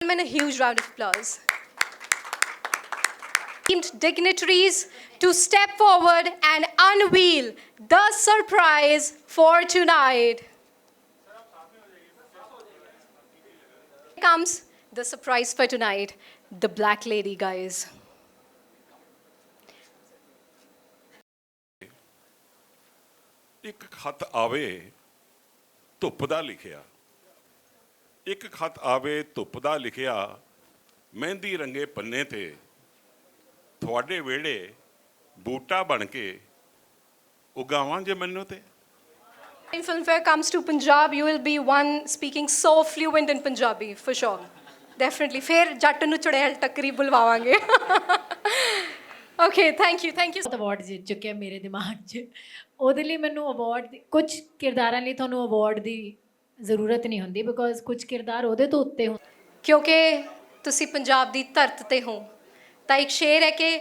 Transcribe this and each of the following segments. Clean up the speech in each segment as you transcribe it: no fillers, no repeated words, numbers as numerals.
A huge round of applause. Dignitaries to step forward and unveil the surprise for tonight. Here comes the surprise for tonight, the Black Lady, guys. ਇੱਕ ਖਤ ਆਵੇ ਧੁੱਪ ਦਾ ਲਿਖਿਆ ਇੱਕ ਖਤ ਆਵੇ ਧੁੱਪ ਦਾ ਲਿਖਿਆ ਮਹਿੰਦੀ ਰੰਗੇ ਪੰਨੇ ਤੇ ਤੁਹਾਡੇ ਵਿਹੜੇ ਬੂਟਾ ਬਣ ਕੇ ਉਗਾਵਾਂ ਜੇ ਮੈਨੂੰ ਤੇ When Filmfare comes to Punjab, you will be one speaking so fluent in Punjabi, for sure. Definitely. ਫਿਰ ਜੱਟ ਨੂੰ ਚੜੇਲ ਟੱਕਰੀ ਬੁਲਵਾਵਾਂਗੇ. Okay, thank you. ਬਹੁਤ ਅਵਾਰਡ ਜਿੱਤ ਚੁੱਕਿਆ ਮੇਰੇ ਦਿਮਾਗ 'ਚ ਉਹਦੇ ਲਈ ਮੈਨੂੰ ਅਵਾਰਡ ਕੁਝ ਕਿਰਦਾਰਾਂ ਲਈ ਤੁਹਾਨੂੰ ਅਵਾਰਡ ਦੀ ਜ਼ਰੂਰਤ ਨਹੀਂ ਹੁੰਦੀ ਬਿਕੋਜ਼ ਕੁਝ ਕਿਰਦਾਰ ਉਹਦੇ ਤੋਂ ਉੱਤੇ ਹੁੰਦੇ ਕਿਉਂਕਿ ਤੁਸੀਂ ਪੰਜਾਬ ਦੀ ਧਰਤ ਤੇ ਹੋ ਤਾਂ ਇੱਕ ਸ਼ੇਰ ਹੈ ਕਿ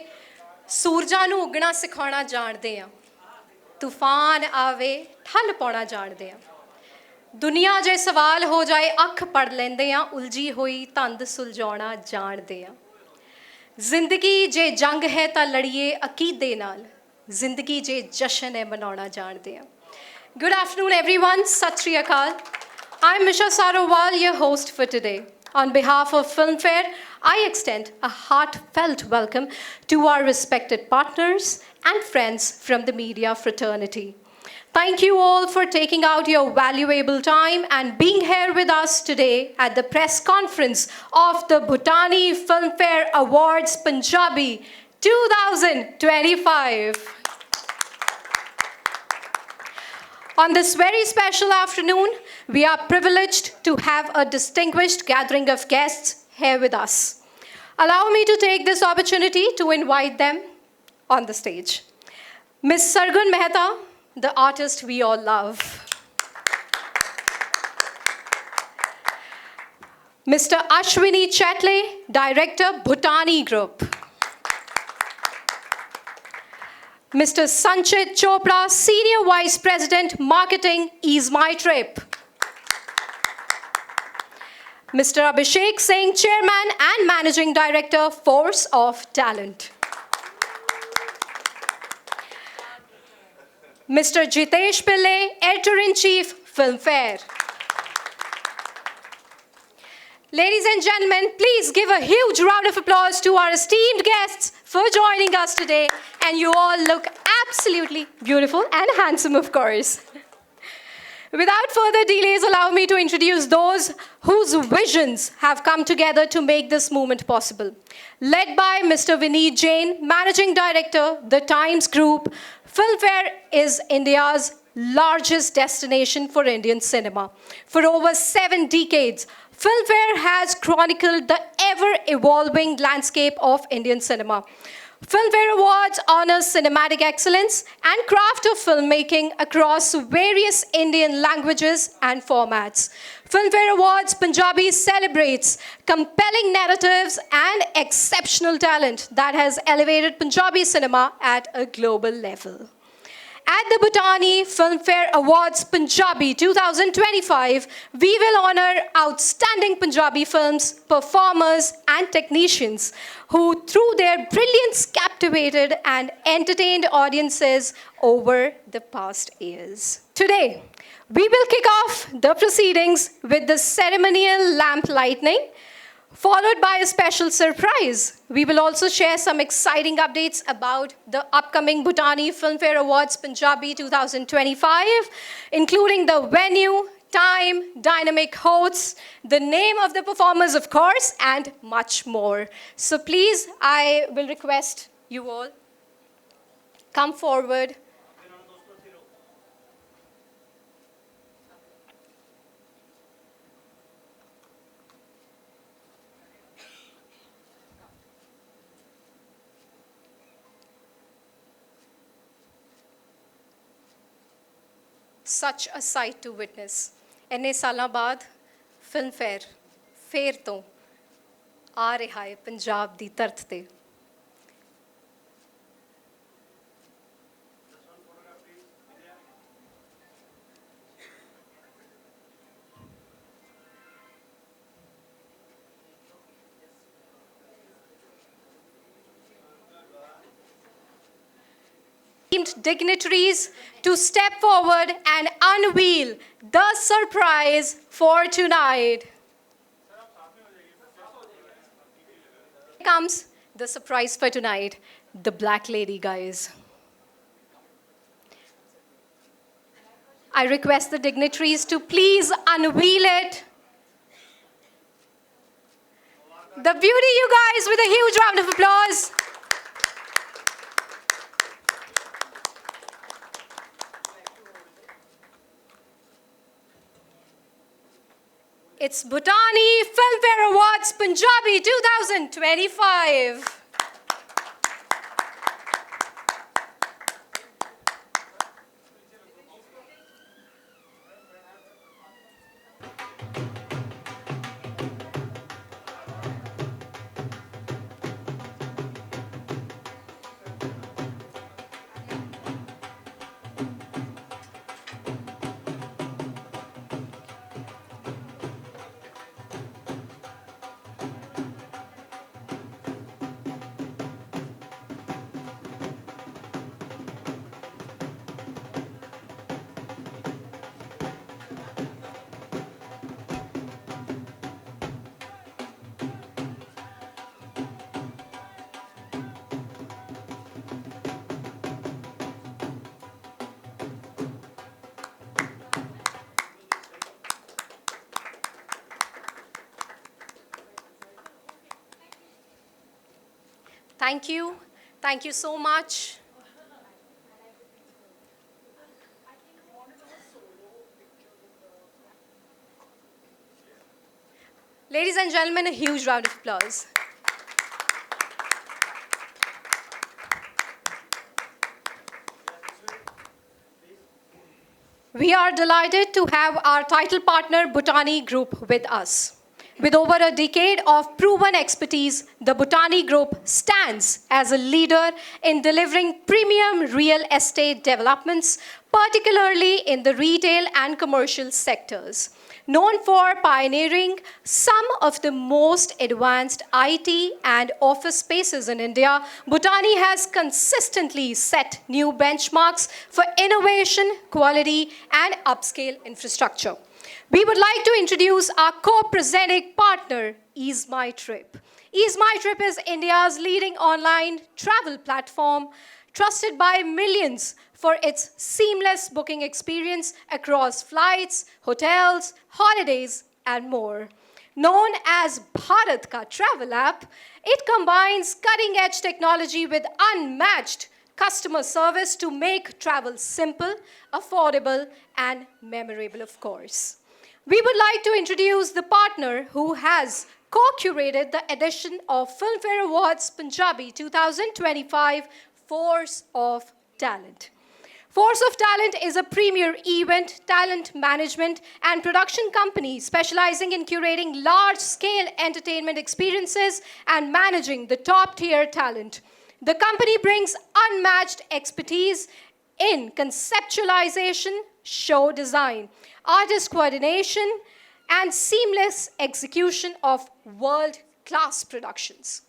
ਸੂਰਜਾਂ ਨੂੰ ਉੱਗਣਾ ਸਿਖਾਉਣਾ ਜਾਣਦੇ ਆ ਤੂਫਾਨ ਆਵੇ ਠੱਲ ਪਾਉਣਾ ਜਾਣਦੇ ਆ ਦੁਨੀਆ ਜੇ ਸਵਾਲ ਹੋ ਜਾਏ ਅੱਖ ਪੜ ਲੈਂਦੇ ਆ ਉਲਝੀ ਹੋਈ ਧੰਦ ਸੁਲਝਾਉਣਾ ਜਾਣਦੇ ਆ ਜ਼ਿੰਦਗੀ ਜੇ ਜੰਗ ਹੈ ਤਾਂ ਲੜੀਏ ਅਕੀਦੇ ਨਾਲ ਜ਼ਿੰਦਗੀ ਜੇ ਜਸ਼ਨ ਹੈ ਮਨਾਉਣਾ ਜਾਣਦੇ ਆ Good afternoon, everyone. Sat Shri Akal. I'm Misha Saroval, your host for today. On behalf of Filmfare, I extend a heartfelt welcome to our respected partners and friends from the media fraternity. Thank you all for taking out your valuable time and being here with us today at the press conference of the Bhutani Filmfare Awards Punjabi 2025. On this very special afternoon, we are privileged to have a distinguished gathering of guests here with us. Allow me to take this opportunity to invite them on the stage. Ms. Sargun Mehta, the artist we all love. Mr. Ashwini Chatle, Director, Bhutani Group. Mr. Sanchit Chopra, Senior Vice President, Marketing, Ease My Trip. Mr. Abhishek Singh, Chairman and Managing Director, Force of Talent. Mr. Jitesh Pillai, Editor-in-Chief, Filmfare. Ladies and gentlemen, please give a huge round of applause to our esteemed guests for joining us today. And you all look absolutely beautiful and handsome, of course. Without further delays, allow me to introduce those whose visions have come together to make this movement possible. Led by Mr. Vineet Jain, Managing Director, The Times Group, Filmfare is India's largest destination for Indian cinema. For over 7 decades, Filmfare has chronicled the ever-evolving landscape of Indian cinema. Filmfare Awards honors cinematic excellence and craft of filmmaking across various Indian languages and formats. Filmfare Awards Punjabi celebrates compelling narratives and exceptional talent that has elevated Punjabi cinema at a global level. At the Bhutani Filmfare Awards Punjabi 2025, we will honor outstanding Punjabi films, performers, and technicians who, through their brilliance, captivated and entertained audiences over the past years. Today, we will kick off the proceedings with the ceremonial lamp lighting, followed by a special surprise. We will also share some exciting updates about the upcoming Bhutani Filmfare Awards Punjabi 2025, including the venue, time, dynamic hosts, the name of the performers, of course, and much more. So please, I will request you all come forward. Such a sight to witness. ਇੰਨੇ ਸਾਲਾਂ ਬਾਅਦ Filmfare ਫੇਰ ਤੋਂ ਆ ਰਿਹਾ ਹੈ ਪੰਜਾਬ ਦੀ ਧਰਤ ਤੇ esteemed dignitaries to step forward and unveil the surprise for tonight. Here comes the surprise for tonight, the Black Lady, guys. I request the dignitaries to please unveil it. The beauty, you guys, with a huge round of applause. It's Bhutani Filmfare Awards Punjabi 2025. Thank you. Thank you so much. Ladies and gentlemen, a huge round of applause. We are delighted to have our title partner, Bhutani Group, with us. With over a decade of proven expertise, the Bhutani Group stands as a leader in delivering premium real estate developments, particularly in the retail and commercial sectors. Known for pioneering some of the most advanced IT and office spaces in India, Bhutani has consistently set new benchmarks for innovation, quality, and upscale infrastructure. We would like to introduce our co-presenting partner, Ease My Trip. Ease My Trip is India's leading online travel platform, trusted by millions for its seamless booking experience across flights, hotels, holidays, and more. Known as Bharat Ka Travel App, it combines cutting-edge technology with unmatched customer service to make travel simple, affordable, and memorable, of course. We would like to introduce the partner who has co-curated the edition of Filmfare Awards Punjabi 2025, Force of Talent. Force of Talent is a premier event, talent management, and production company specializing in curating large-scale entertainment experiences and managing the top-tier talent. The company brings unmatched expertise in conceptualization, show design, artist coordination, and seamless execution of world-class productions.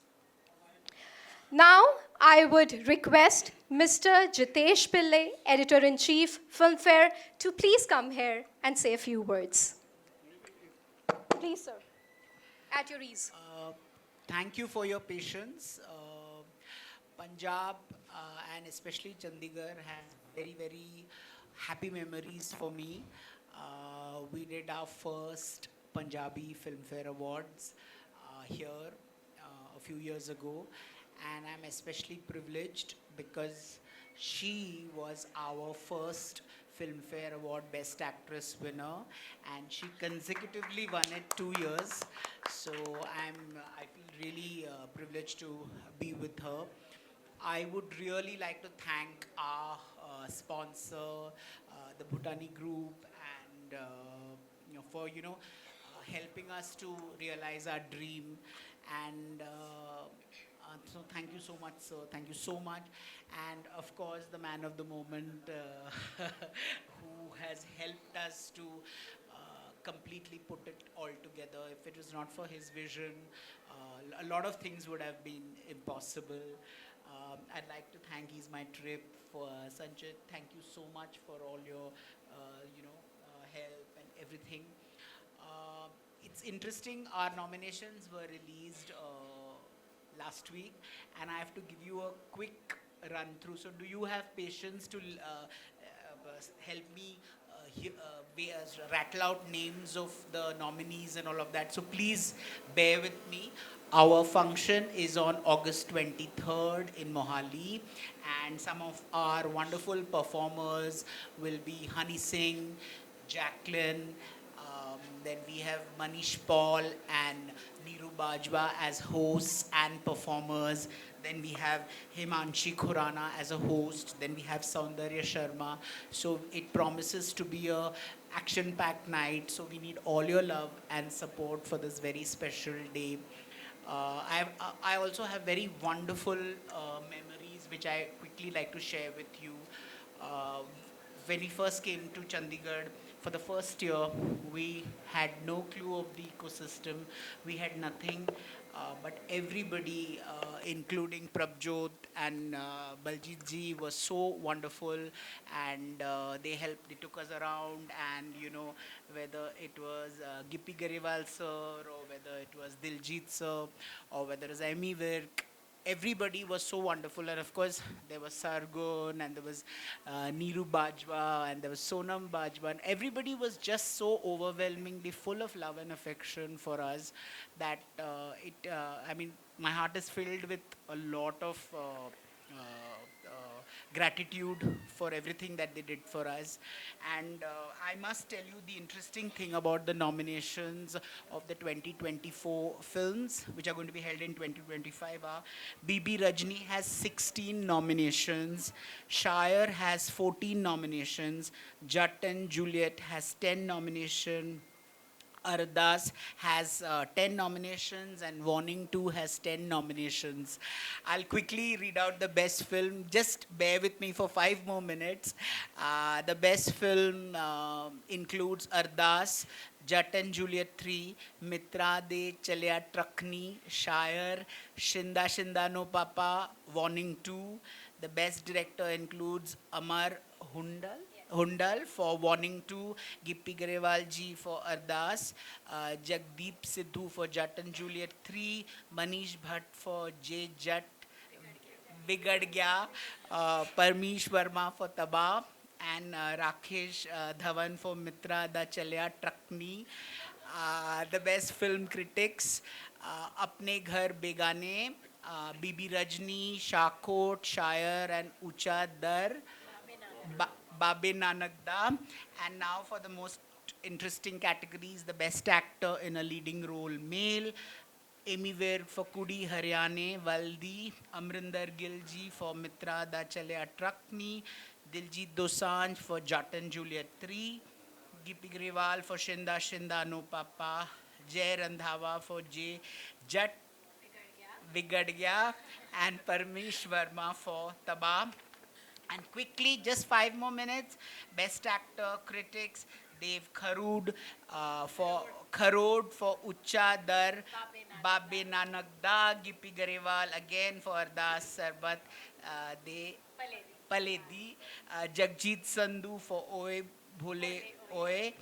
Now, I would request Mr. Jitesh Pillai, Editor-in-Chief, Filmfare, to please come here and say a few words. Please, sir. At your ease. Thank you for your patience. Punjab and especially Chandigarh has very, very happy memories for me. We did our first Punjabi Filmfare Awards here a few years ago, and I'm especially privileged because she was our first Filmfare Award Best Actress winner, and she consecutively won it 2 years. So I feel really privileged to be with her. I would really like to thank our sponsor, the Bhutani Group, and for helping us to realize our dream. And so thank you so much, sir. Thank you so much. And of course, the man of the moment who has helped us to completely put it all together. If it was not for his vision, a lot of things would have been impossible. I'd like to thank He's My Trip for Sanchit. Thank you so much for all your, help and everything. Uh, it's interesting. Our nominations were released last week, and I have to give you a quick run through. So, do you have patience to help me rattle out names of the nominees and all of that? So, please bear with me. Our function is on August 23rd in Mohali, and some of our wonderful performers will be Honey Singh, Jacqueline, then we have Manish Paul and Neeru Bajwa as hosts and performers. Then we have Himanshi Khurana as a host. Then we have Saundarya Sharma. So it promises to be a action-packed night. So we need all your love and support for this very special day. I also have very wonderful memories which I quickly like to share with you. Uh, when we first came to Chandigarh, for the first year, we had no clue of the ecosystem. We had nothing, but everybody, including Prabjot and Baljit ji, was so wonderful, and they took us around, and whether it was Gippy Garewal sir, or whether it was Diljit sir, or whether it was Amy Virk, everybody was so wonderful. And of course, there was Sargun, and there was Neeru Bajwa, and there was Sonam Bajwa. And everybody was just so overwhelmingly full of love and affection for us that my heart is filled with a lot of gratitude for everything that they did for us. And I must tell you the interesting thing about the nominations of the 2024 films, which are going to be held in 2025, are BB Rajni has 16 nominations, Shire has 14 nominations, Jat and Juliet has 10 nominations, Ardas has 10 nominations, and Warning 2 has 10 nominations. I'll quickly read out the best film. Just bear with me for 5 more minutes. The best film includes Ardas, Jat and Juliet 3, Mitra De Chalya Trakni, Shire, Shinda Shinda No Papa, Warning 2. The best director includes Amar Hundal for Warning 2, Gippy Garewal ji for Ardas, Jagdeep Sidhu for Jat and Juliet 3, Manish Bhatt for J Jat, Bigad Gya, Parmish Verma for Taba, and Rakesh Dhawan for Mitra Da Chalya Trakni. The best film critics, Apne Ghar Begane, BB Rajni, Shakot, Shire, and Ucha Dar. Babe Nanak Da. And now for the most interesting categories, the best actor in a leading role, male, Amy Virk for Kudi Haryane Valdi, Amrinder Gilji for Mitra Da Chalya Trakni, Diljit Dosanjh for Jat and Juliet 3, Gippy Grewal for Shinda Shinda No Papa, Jay Randhawa for J Jat Bigad Gya, and Parmish Verma for Taba. And quickly, just 5 more minutes, Best Actor, Critics, Dev Kharod for Ucha Dar, Babe Nanak Da, Gippy Garewal again for Ardas Sarbat De Paledi, Jagjit Sandhu for Oye Bhole Oye,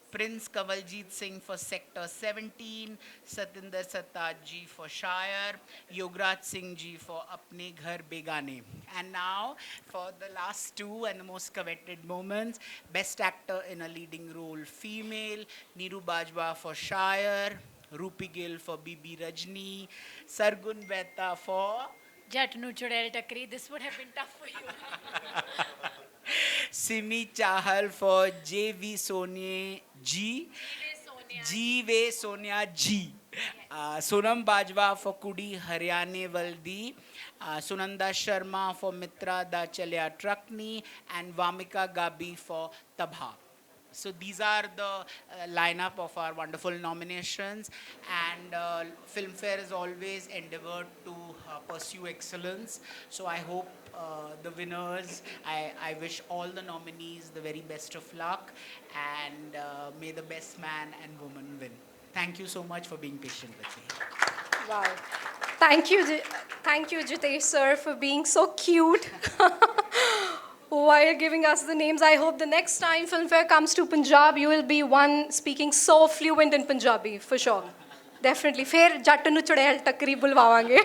Prince Kawaljit Singh for Sector 17, Satinder Sartaaj ji for Shire, Yograj Singh ji for Apne Ghar Begane. And now, for the last 2 and the most coveted moments, Best Actor in a Leading Role, Female, Neeru Bajwa for Shire, Rupi Gill for BB Rajni, Sargun Mehta for Jat Nu Chudel Takri, this would have been tough for you. Simi Chahal for J.V. Sonia G. G.V. Sonia G. Sonam Bajwa for Kudi Haryane Valdi. Sunanda Sharma for Mitra Da Chalya Trakni. And Vamika Gabi for Tabha. So these are the lineup of our wonderful nominations, and Filmfare is always endeavored to pursue excellence. So I hope the winners, I wish all the nominees the very best of luck, and may the best man and woman win. Thank you so much for being patient with me. Wow. Thank you. Thank you, Jitesh sir, for being so cute while giving us the names. I hope the next time Filmfare comes to Punjab, you will be one speaking so fluent in Punjabi, for sure. Definitely. Fir jatt nu chudel takri bulwawange.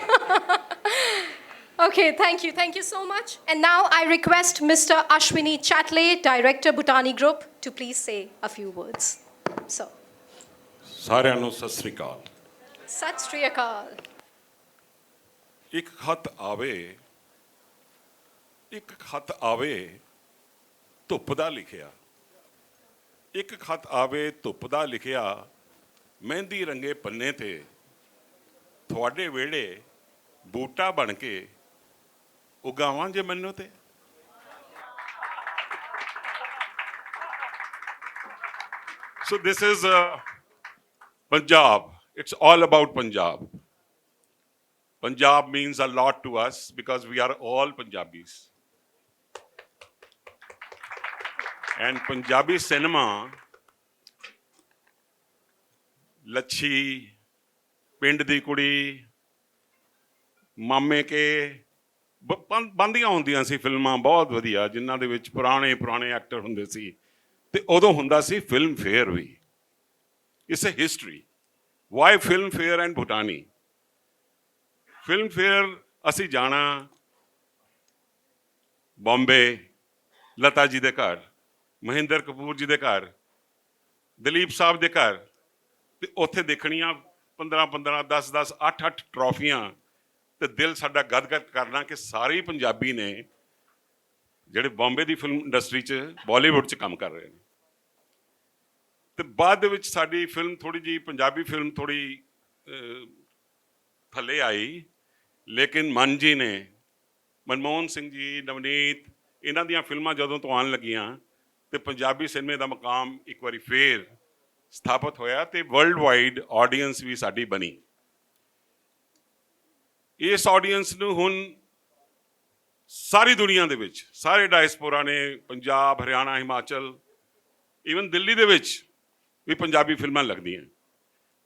Okay, thank you. Thank you so much. And now I request Mr. Ashwini Chatle, Director, Bhutani Group, to please say a few words. So, ਸਾਰਿਆਂ ਨੂੰ ਸਤਿ ਸ੍ਰੀ ਅਕਾਲ। Sat Shri Akal. ਇੱਕ ਖਤ ਆਵੇ ਧੁੱਪ ਦਾ ਲਿਖਿਆ, ਇੱਕ ਖਤ ਆਵੇ ਧੁੱਪ ਦਾ ਲਿਖਿਆ, ਮਹਿੰਦੀ ਰੰਗੇ ਪੰਨੇ ਤੇ ਤੁਹਾਡੇ ਵਿਹੜੇ ਬੂਟਾ ਬਣ ਕੇ ਉਗਾਵਾਂ ਜੇ ਮੈਨੂੰ ਤੇ। So this is Punjab. It's all about Punjab. Punjab means a lot to us because we are all Punjabis. And Punjabi cinema, Lachhi, ਪਿੰਡ ਦੀ ਕੁੜੀ, ਮਾਮੇ ਕੇ ਬੰਦੀਆਂ ਹੁੰਦੀਆਂ ਸੀ ਫਿਲਮਾਂ ਬਹੁਤ ਵਧੀਆ, ਜਿਨ੍ਹਾਂ ਦੇ ਵਿੱਚ ਪੁਰਾਣੇ ਐਕਟਰ ਹੁੰਦੇ ਸੀ, ਤੇ ਉਦੋਂ ਹੁੰਦਾ ਸੀ ਫਿਲਮ ਫੇਅਰ ਵੀ। It's a history. Why Filmfare and Bhutani? Film fair ਅਸੀਂ ਜਾਣਾ ਬੰਬੇ, ਲਤਾ ਜੀ ਦੇ ਘਰ, ਮਹਿੰਦਰ ਕਪੂਰ ਜੀ ਦੇ ਘਰ, ਦਲੀਪ ਸਾਹਿਬ ਦੇ ਘਰ, ਤੇ ਉੱਥੇ ਦੇਖਣੀਆਂ 15-15, 10-10, 8-8 ਟਰੋਫੀਆਂ, ਤੇ ਦਿਲ ਸਾਡਾ ਗਦਗਦ ਕਰਨਾ ਕਿ ਸਾਰੇ ਹੀ ਪੰਜਾਬੀ ਨੇ ਜਿਹੜੇ ਬੰਬੇ ਦੀ ਫਿਲਮ ਇੰਡਸਟਰੀ 'ਚ, ਬਾਲੀਵੁੱਡ 'ਚ ਕੰਮ ਕਰ ਰਹੇ ਨੇ। ਤੇ ਬਾਅਦ ਦੇ ਵਿੱਚ ਸਾਡੀ ਫਿਲਮ ਥੋੜ੍ਹੀ ਜਿਹੀ, ਪੰਜਾਬੀ ਫਿਲਮ ਥੋੜ੍ਹੀ ਥੱਲੇ ਆਈ, ਲੇਕਿਨ ਮਨ ਜੀ ਨੇ, ਮਨਮੋਹਨ ਸਿੰਘ ਜੀ, ਨਵਨੀਤ, ਇਹਨਾਂ ਦੀਆਂ ਫਿਲਮਾਂ ਜਦੋਂ ਤੋਂ ਆਉਣ ਲੱਗੀਆਂ ਤੇ ਪੰਜਾਬੀ ਸਿਨੇਮੇ ਦਾ ਮਕਾਮ ਇੱਕ ਵਾਰੀ ਫੇਰ ਸਥਾਪਿਤ ਹੋਇਆ ਤੇ ਵਰਲਡ ਵਾਈਡ ਆਡੀਅנס ਵੀ ਸਾਡੀ ਬਣੀ। ਇਸ ਆਡੀਅנס ਨੂੰ ਹੁਣ ਸਾਰੀ ਦੁਨੀਆ ਦੇ ਵਿੱਚ, ਸਾਰੇ ਡਾਇਸਪੋਰਾ ਨੇ, ਪੰਜਾਬ, ਹਰਿਆਣਾ, ਹਿਮਾਚਲ, ਈਵਨ ਦਿੱਲੀ ਦੇ ਵਿੱਚ ਵੀ ਪੰਜਾਬੀ ਫਿਲਮਾਂ ਲੱਗਦੀਆਂ।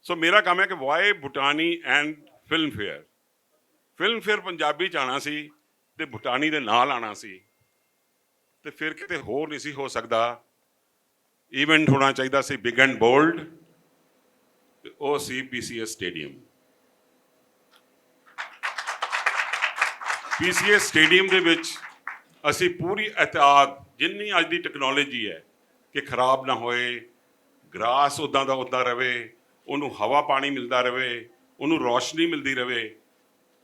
ਸੋ ਮੇਰਾ ਕੰਮ ਹੈ ਕਿ why Bhutani and Filmfare. Filmfare Punjabi 'ਚ ਆਉਣਾ ਸੀ ਤੇ ਭੂਟਾਨੀ ਦੇ ਨਾਲ ਆਉਣਾ ਸੀ, ਤੇ ਫਿਰ ਕਿਤੇ ਹੋਰ ਨਹੀਂ ਸੀ ਹੋ ਸਕਦਾ। ਇਵੈਂਟ ਹੋਣਾ ਚਾਹੀਦਾ ਸੀ ਬਿਗ ਐਂਡ ਬੋਲਡ, ਤੇ ਉਹ ਸੀ PCS ਸਟੇਡੀਅਮ। PCS ਸਟੇਡੀਅਮ ਦੇ ਵਿੱਚ ਅਸੀਂ ਪੂਰੀ ਇਹਤਿਆਤ, ਜਿੰਨੀ ਅੱਜ ਦੀ ਟੈਕਨੋਲੋਜੀ ਹੈ, ਕਿ ਖਰਾਬ ਨਾ ਹੋਏ, ਗਰਾਸ ਉੱਦਾਂ ਦਾ ਉੱਦਾਂ ਰਵੇ, ਉਹਨੂੰ ਹਵਾ ਪਾਣੀ ਮਿਲਦਾ ਰਵੇ, ਉਹਨੂੰ ਰੌਸ਼ਨੀ ਮਿਲਦੀ ਰਵੇ,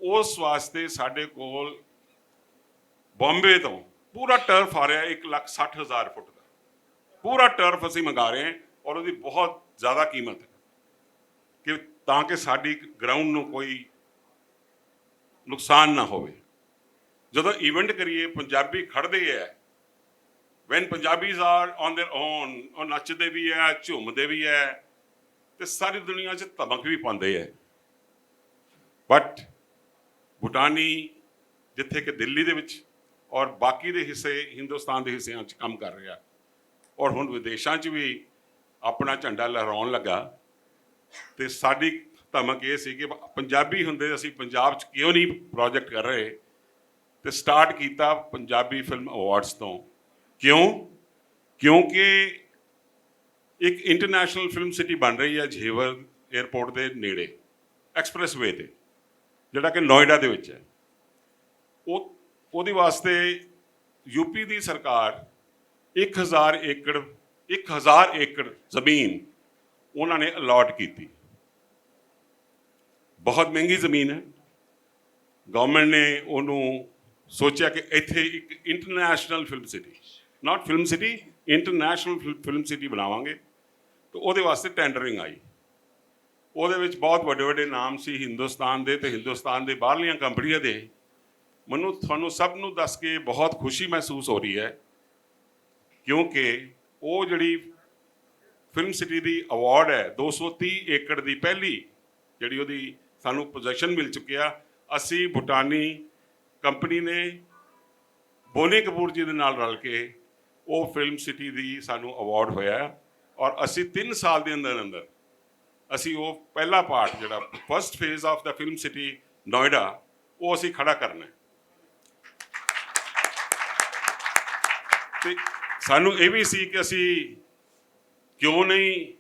ਉਸ ਵਾਸਤੇ ਸਾਡੇ ਕੋਲ ਬੰਬੇ ਤੋਂ ਪੂਰਾ ਟਰਫ ਆ ਰਿਹਾ, 1,60,000 ਫੁੱਟ ਦਾ ਪੂਰਾ ਟਰਫ ਅਸੀਂ ਮੰਗਾ ਰਹੇ ਹਾਂ, ਔਰ ਉਹਦੀ ਬਹੁਤ ਜ਼ਿਆਦਾ ਕੀਮਤ ਹੈ ਕਿ ਤਾਂ ਕਿ ਸਾਡੀ ਗਰਾਊਂਡ ਨੂੰ ਕੋਈ ਨੁਕਸਾਨ ਨਾ ਹੋਵੇ। ਜਦੋਂ ਇਵੈਂਟ ਕਰੀਏ, ਪੰਜਾਬੀ ਖੜ੍ਹਦੇ ਹੈ, when Punjabis are on their own, ਉਹ ਨੱਚਦੇ ਵੀ ਹੈ, ਝੂਮਦੇ ਵੀ ਹੈ, ਤੇ ਸਾਰੀ ਦੁਨੀਆ 'ਚ ਧਮਕ ਵੀ ਪਾਉਂਦੇ ਹੈ। ਬਟ ਭੂਟਾਨੀ, ਜਿੱਥੇ ਕਿ ਦਿੱਲੀ ਦੇ ਵਿੱਚ ਔਰ ਬਾਕੀ ਦੇ ਹਿੱਸੇ, ਹਿੰਦੁਸਤਾਨ ਦੇ ਹਿੱਸਿਆਂ 'ਚ ਕੰਮ ਕਰ ਰਿਹਾ, ਔਰ ਹੁਣ ਵਿਦੇਸ਼ਾਂ 'ਚ ਵੀ ਆਪਣਾ ਝੰਡਾ ਲਹਿਰਾਉਣ ਲੱਗਾ, ਤੇ ਸਾਡੀ ਧਮਕ ਇਹ ਸੀ ਕਿ ਪੰਜਾਬੀ ਹੁੰਦੇ ਅਸੀਂ ਪੰਜਾਬ 'ਚ ਕਿਉਂ ਨਹੀਂ ਪ੍ਰੋਜੈਕਟ ਕਰ ਰਹੇ, ਤੇ ਸਟਾਰਟ ਕੀਤਾ ਪੰਜਾਬੀ ਫਿਲਮ ਅਵਾਰਡਸ ਤੋਂ। ਕਿਉਂਕਿ ਇੱਕ ਇੰਟਰਨੈਸ਼ਨਲ ਫਿਲਮ ਸਿਟੀ ਬਣ ਰਹੀ ਹੈ ਝੇਵਰ ਏਅਰਪੋਰਟ ਦੇ ਨੇੜੇ, ਐਕਸਪ੍ਰੈਸਵੇ 'ਤੇ, ਜਿਹੜਾ ਕਿ ਨੋਇਡਾ ਦੇ ਵਿੱਚ ਹੈ। ਉਹਦੇ ਵਾਸਤੇ ਯੂਪੀ ਦੀ ਸਰਕਾਰ 1000 ਏਕੜ ਜ਼ਮੀਨ ਉਹਨਾਂ ਨੇ ਅਲਾਟ ਕੀਤੀ। ਬਹੁਤ ਮਹਿੰਗੀ ਜ਼ਮੀਨ ਹੈ। ਗਵਰਨਮੈਂਟ ਨੇ ਉਹਨੂੰ ਸੋਚਿਆ ਕਿ ਇੱਥੇ ਇੱਕ international film city, not film city, international film city ਬਣਾਵਾਂਗੇ। ਤੇ ਉਹਦੇ ਵਾਸਤੇ ਟੈਂਡਰਿੰਗ ਆਈ। ਉਹਦੇ ਵਿੱਚ ਬਹੁਤ ਵੱਡੇ ਵੱਡੇ ਨਾਮ ਸੀ ਹਿੰਦੁਸਤਾਨ ਦੇ ਤੇ ਹਿੰਦੁਸਤਾਨ ਦੇ ਬਾਹਰਲੀਆਂ ਕੰਪਨੀਆਂ ਦੇ। ਮੈਨੂੰ ਤੁਹਾਨੂੰ ਸਭ ਨੂੰ ਦੱਸ ਕੇ ਬਹੁਤ ਖੁਸ਼ੀ ਮਹਿਸੂਸ ਹੋ ਰਹੀ ਹੈ, ਕਿਉਂਕਿ ਉਹ ਜਿਹੜੀ ਫਿਲਮ ਸਿਟੀ ਦੀ ਅਵਾਰਡ ਹੈ 230 ਏਕੜ ਦੀ ਪਹਿਲੀ ਜਿਹੜੀ ਉਹਦੀ ਸਾਨੂੰ ਪੋਜੈਸ਼ਨ ਮਿਲ ਚੁੱਕਿਆ। ਅਸੀਂ ਭੂਟਾਨੀ ਕੰਪਨੀ ਨੇ ਬੋਨੀ ਕਪੂਰ ਜੀ ਦੇ ਨਾਲ ਰਲ ਕੇ ਉਹ ਫਿਲਮ ਸਿਟੀ ਦੀ ਸਾਨੂੰ ਅਵਾਰਡ ਹੋਇਆ, ਔਰ ਅਸੀਂ 3 ਸਾਲ ਦੇ ਅੰਦਰ ਅੰਦਰ ਅਸੀਂ ਉਹ ਪਹਿਲਾ ਪਾਰਟ ਜਿਹੜਾ first phase of the film city Noida, ਉਹ ਅਸੀਂ ਖੜਾ ਕਰਨਾ ਹੈ। ਤੇ ਸਾਨੂੰ ਇਹ ਵੀ ਸੀ ਕਿ ਅਸੀਂ ਕਿਉਂ ਨਹੀਂ,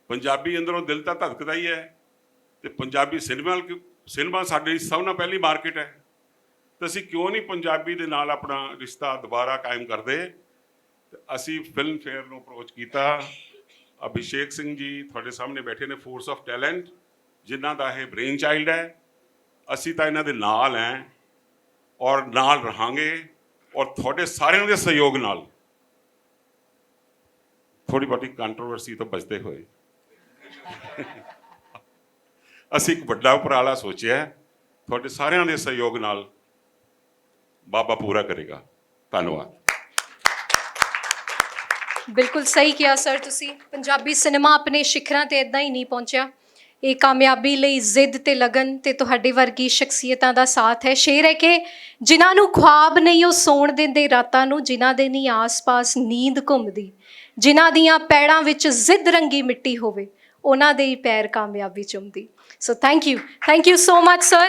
ਪੰਜਾਬੀ ਅੰਦਰੋਂ ਦਿਲ ਤਾਂ ਧੜਕਦਾ ਹੀ ਹੈ, ਤੇ ਪੰਜਾਬੀ ਸਿਨੇਮਾ ਸਾਡੀ ਸਭ ਨਾਲ ਪਹਿਲੀ ਮਾਰਕੀਟ ਹੈ, ਤੇ ਅਸੀਂ ਕਿਉਂ ਨਹੀਂ ਪੰਜਾਬੀ ਦੇ ਨਾਲ ਆਪਣਾ ਰਿਸ਼ਤਾ ਦੁਬਾਰਾ ਕਾਇਮ ਕਰਦੇ। ਤੇ ਅਸੀਂ ਫਿਲਮ ਫੇਅਰ ਨੂੰ ਅਪਰੋਚ ਕੀਤਾ। ਅਭਿਸ਼ੇਕ ਸਿੰਘ ਜੀ ਤੁਹਾਡੇ ਸਾਹਮਣੇ ਬੈਠੇ ਨੇ, ਫੋਰਸ ਆਫ ਟੈਲੈਂਟ, ਜਿਨ੍ਹਾਂ ਦਾ ਇਹ ਬ੍ਰੇਨ ਚਾਈਲਡ ਹੈ। ਅਸੀਂ ਤਾਂ ਇਹਨਾਂ ਦੇ ਨਾਲ ਹੈ ਔਰ ਨਾਲ ਰਹਾਂਗੇ, ਔਰ ਤੁਹਾਡੇ ਸਾਰਿਆਂ ਦੇ ਸਹਿਯੋਗ ਨਾਲ ਥੋੜੀ ਬਹੁਤੀ ਕੰਟਰੋਵਰਸੀ ਤੋਂ ਬਚਦੇ ਹੋਏ ਅਸੀਂ ਇੱਕ ਵੱਡਾ ਉਪਰਾਲਾ ਸੋਚਿਆ ਹੈ। ਤੁਹਾਡੇ ਸਾਰਿਆਂ ਦੇ ਸਹਿਯੋਗ ਨਾਲ ਬਾਬਾ ਪੂਰਾ ਕਰੇਗਾ। ਧੰਨਵਾਦ। ਬਿਲਕੁਲ ਸਹੀ ਕਿਹਾ ਸਰ ਤੁਸੀਂ। ਪੰਜਾਬੀ ਸਿਨੇਮਾ ਆਪਣੇ ਸਿਖਰਾਂ ਤੇ ਇਦਾਂ ਹੀ ਨਹੀਂ ਪਹੁੰਚਿਆ। ਇਹ ਕਾਮਯਾਬੀ ਲਈ ਜ਼ਿੱਦ ਤੇ ਲਗਨ ਤੇ ਤੁਹਾਡੇ ਵਰਗੀ ਸ਼ਖਸੀਅਤਾਂ ਦਾ ਸਾਥ ਹੈ। ਸ਼ੇਰ ਹੈ ਕਿ ਜਿਨ੍ਹਾਂ ਨੂੰ ख्वाब ਨਹੀਂ ਉਹ ਸੌਣ ਦਿੰਦੇ ਰਾਤਾਂ ਨੂੰ, ਜਿਨ੍ਹਾਂ ਦੇ ਨਹੀਂ ਆਸ-ਪਾਸ ਨੀਂਦ ਘੁੰਮਦੀ, ਜਿਨ੍ਹਾਂ ਦੀਆਂ ਪੈੜਾਂ ਵਿੱਚ ਜ਼ਿੱਦ ਰੰਗੀ ਮਿੱਟੀ ਹੋਵੇ, ਉਹਨਾਂ ਦੇ ਹੀ ਪੈਰ ਕਾਮਯਾਬੀ ਚੁੰਮਦੀ। So thank you so much, sir.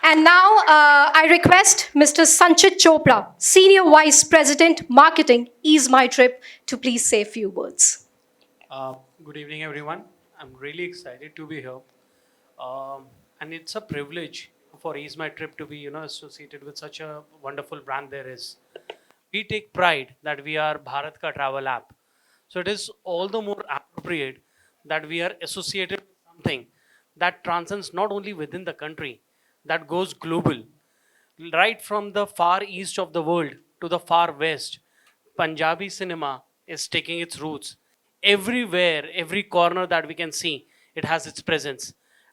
And now I request Mr. Sanchit Chopra, Senior Vice President Marketing, Ease My Trip, to please say a few words. Good evening, everyone. I'm really excited to be here, and it's a privilege for Ease My Trip to be, associated with such a wonderful brand there is. We take pride that we are Bharat Ka travel app, so it is all the more appropriate that we are associated with something that transcends not only within the country, that goes global. Right from the far east of the world to the far west, Punjabi cinema is taking its roots. Everywhere, every corner that we can see, it has its presence.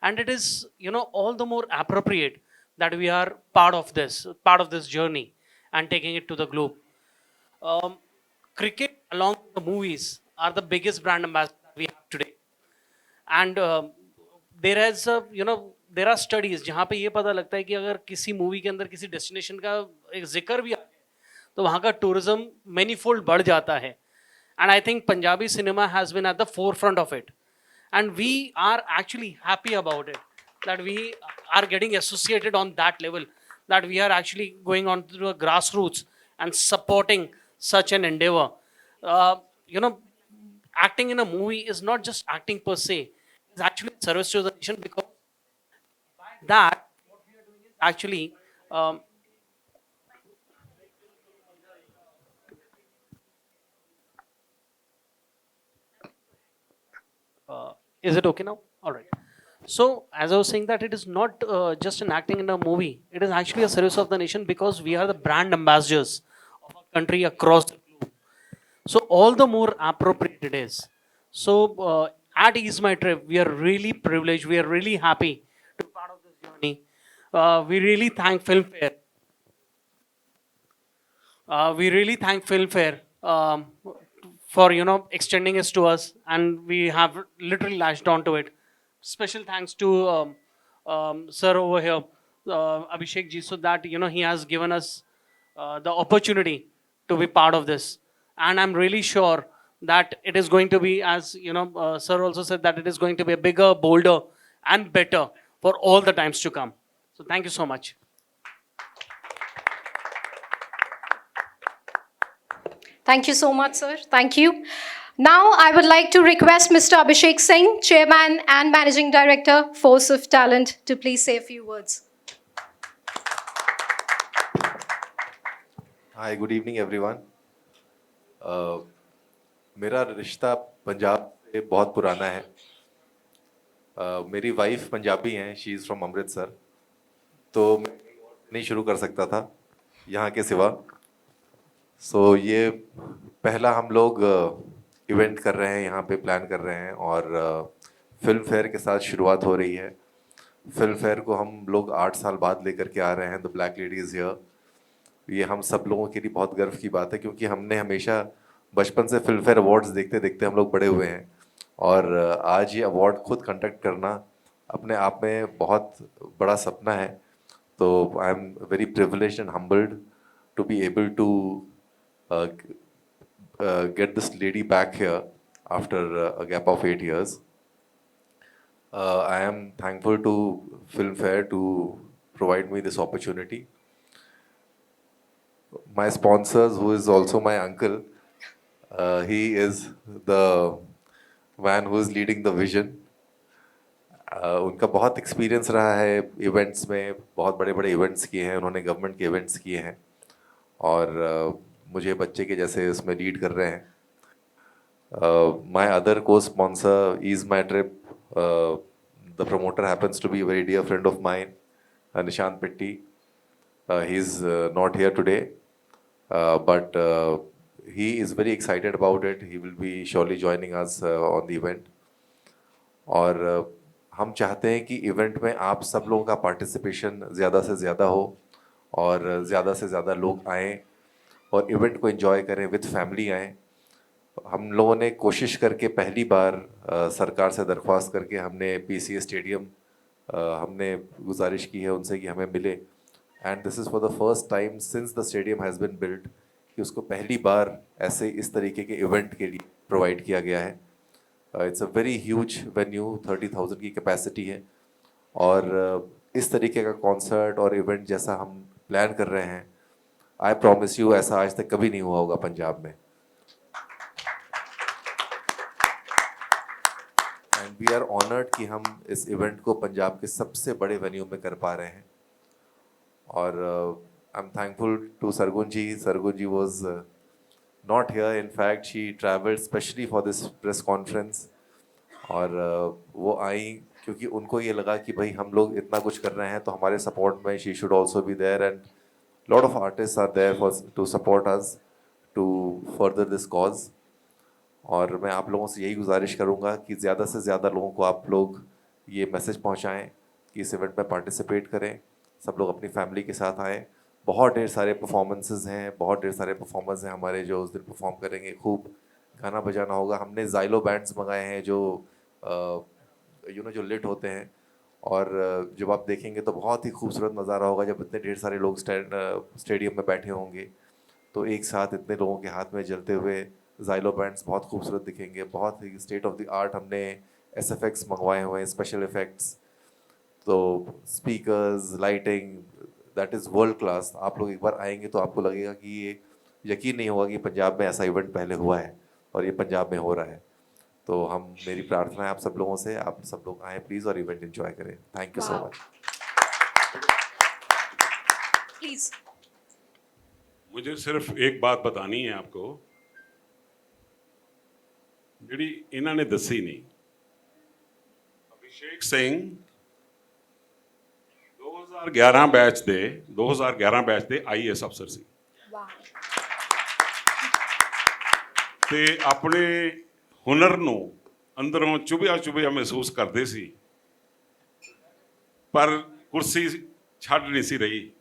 And it is, all the more appropriate that we are part of this journey and taking it to the globe. Cricket, along with the movies, are the biggest brand ambassadors that we have today. And there are studies जहाँ पे ये पता लगता है कि अगर किसी movie के अंदर किसी डेस्टिनेशन का एक जिक्र भी आ जाए तो वहाँ का टूरिज्म मैनीफोल्ड बढ़ जाता है। And I think Punjabi cinema has been at the forefront of it. And we are actually happy about it, that we are getting associated on that level, that we are actually going on to the grassroots and supporting such an endeavor. Acting in a movie is not just acting per se, it's actually service to the nation, because by that, what we are doing is actually is it okay now? All right. So, as I was saying, that it is not just an acting in a movie, it is actually a service of the nation, because we are the brand ambassadors of our country across the globe. So, all the more appropriate it is. So, at Ease My Trip, we are really privileged, we are really happy to be part of this journey. We really thank Filmfare. For extending it to us, and we have literally latched onto it. Special thanks to sir over here, Abhishek ji, so that he has given us the opportunity to be part of this, and I'm really sure that it is going to be, as sir also said, that it is going to be a bigger, bolder, and better for all the times to come. So thank you so much. Thank you so much, sir. Thank you. Now, I would like to request Mr. Abhishek Singh, Chairman and Managing Director, Force of Talent, to please say a few words. Hi, good evening, everyone. मेरा रिश्ता पंजाब से बहुत पुराना है। मेरी wife Punjabi हैं, she is from Amritsar, तो मैं नहीं शुरू कर सकता था यहाँ के सिवा। सो ये पहला हम लोग इवेंट कर रहे हैं, यहाँ पे प्लान कर रहे हैं, और फिल्म फेयर के साथ शुरुआत हो रही है। फिल्म फेयर को हम लोग 8 साल बाद लेकर के आ रहे हैं, द ब्लैक लेडीज़ हियर। ये हम सब लोगों के लिए बहुत गर्व की बात है, क्योंकि हमने हमेशा बचपन से फिल्म फेयर अवार्ड्स देखते देखते हम लोग बड़े हुए हैं, और आज ये अवार्ड खुद कंडक्ट करना अपने आप में बहुत बड़ा सपना है। तो I am very privileged and humbled to be able to get this lady back here after a gap of 8 years. I am thankful to Filmfare, to provide me this opportunity. My sponsors, who is also my uncle, he is the man who is leading the vision. उनका बहुत experience रहा है events में, बहुत बड़े बड़े events किए हैं उन्होंने, गवर्नमेंट के इवेंट्स किए हैं, और मुझे बच्चे के जैसे उसमें लीड कर रहे हैं. My other cosponsor is my trip, the promoter happens to be very dear friend of mine, Nishant Pitti. He is not here today, but he is very excited about it. He will be surely joining us on the event. और हम चाहते हैं कि event में आप सब लोगों का पार्टिसिपेशन ज़्यादा से ज़्यादा हो और ज़्यादा से ज़्यादा लोग आएँ और इवेंट को एंजॉय करें, विद फैमिली आएँ. हम लोगों ने कोशिश करके पहली बार सरकार से दरख्वास्त करके हमने PCA स्टेडियम हमने गुजारिश की है उनसे कि हमें मिले. And this is for the first time since the stadium has been built कि उसको पहली बार ऐसे इस तरीके के इवेंट के लिए प्रोवाइड किया गया है. It's a very huge venue, 30,000 की कैपेसिटी है, और इस तरीके का कॉन्सर्ट और इवेंट जैसा हम प्लान कर रहे हैं, आई प्रॉमिस यू ऐसा आज तक कभी नहीं हुआ होगा पंजाब में. एंड वी आर ऑनर्ड कि हम इस इवेंट को पंजाब के सबसे बड़े वेन्यू में कर पा रहे हैं. और I am thankful to Sargun ji. Sargun ji was not here, in fact she travelled specially for this press conference. और वो आई क्योंकि उनको ये लगा कि भाई हम लोग इतना कुछ कर रहे हैं तो हमारे सपोर्ट में she should also be there, and lot of artist are there for to support us to further this cause. और मैं आप लोगों से यही गुजारिश करूँगा कि ज़्यादा से ज़्यादा लोगों को आप लोग ये मैसेज पहुँचाएँ कि इस इवेंट में पार्टिसिपेट करें, सब लोग अपनी फैमिली के साथ आएँ. बहुत ढेर सारे परफॉर्मेंसेस हैं, बहुत ढेर सारे परफॉर्मर्स हैं हमारे जो उस दिन परफॉर्म करेंगे. खूब गाना बजाना होगा. हमने ज़ाइलो बैंड्स मंगाए हैं जो जो लिट होते हैं, और जब आप देखेंगे तो बहुत ही खूबसूरत नज़ारा होगा जब इतने ढेर सारे लोग स्टेडियम में बैठे होंगे तो एक साथ इतने लोगों के हाथ में जलते हुए ज़ाइलो बैंड्स बहुत खूबसूरत दिखेंगे. बहुत ही स्टेट ऑफ द आर्ट हमने SFX मंगवाए हुए हैं, स्पेशल इफ़ेक्ट्स, तो speakers, lighting, that is world class. आप लोग एक बार आएंगे तो आपको लगेगा कि ये यकीन नहीं होगा कि पंजाब में ऐसा इवेंट पहले हुआ है और ये पंजाब में हो रहा है. तो मेरी प्रार्थना है आप सब लोगों से, आप सब लोग आएँ प्लीज़ और इवेंट एंजॉय करें. Thank you so Wow. Much. Please. मुझे सिर्फ एक बात बतानी है आपको ਜਿਹੜੀ ਇਹਨਾਂ ਨੇ ਦੱਸੀ ਨਹੀਂ. ਅਭਿਸ਼ੇਕ ਸਿੰਘ 2011 ਬੈਚ ਦੇ IAS ਅਫਸਰ ਸੀ. Wow. ਤੇ ਆਪਣੇ ਹੁਨਰ ਨੂੰ ਅੰਦਰੋਂ ਚੁਭਿਆ ਮਹਿਸੂਸ ਕਰਦੇ ਸੀ, ਪਰ ਕੁਰਸੀ ਛੱਡ ਨਹੀਂ ਸੀ ਰਹੀ.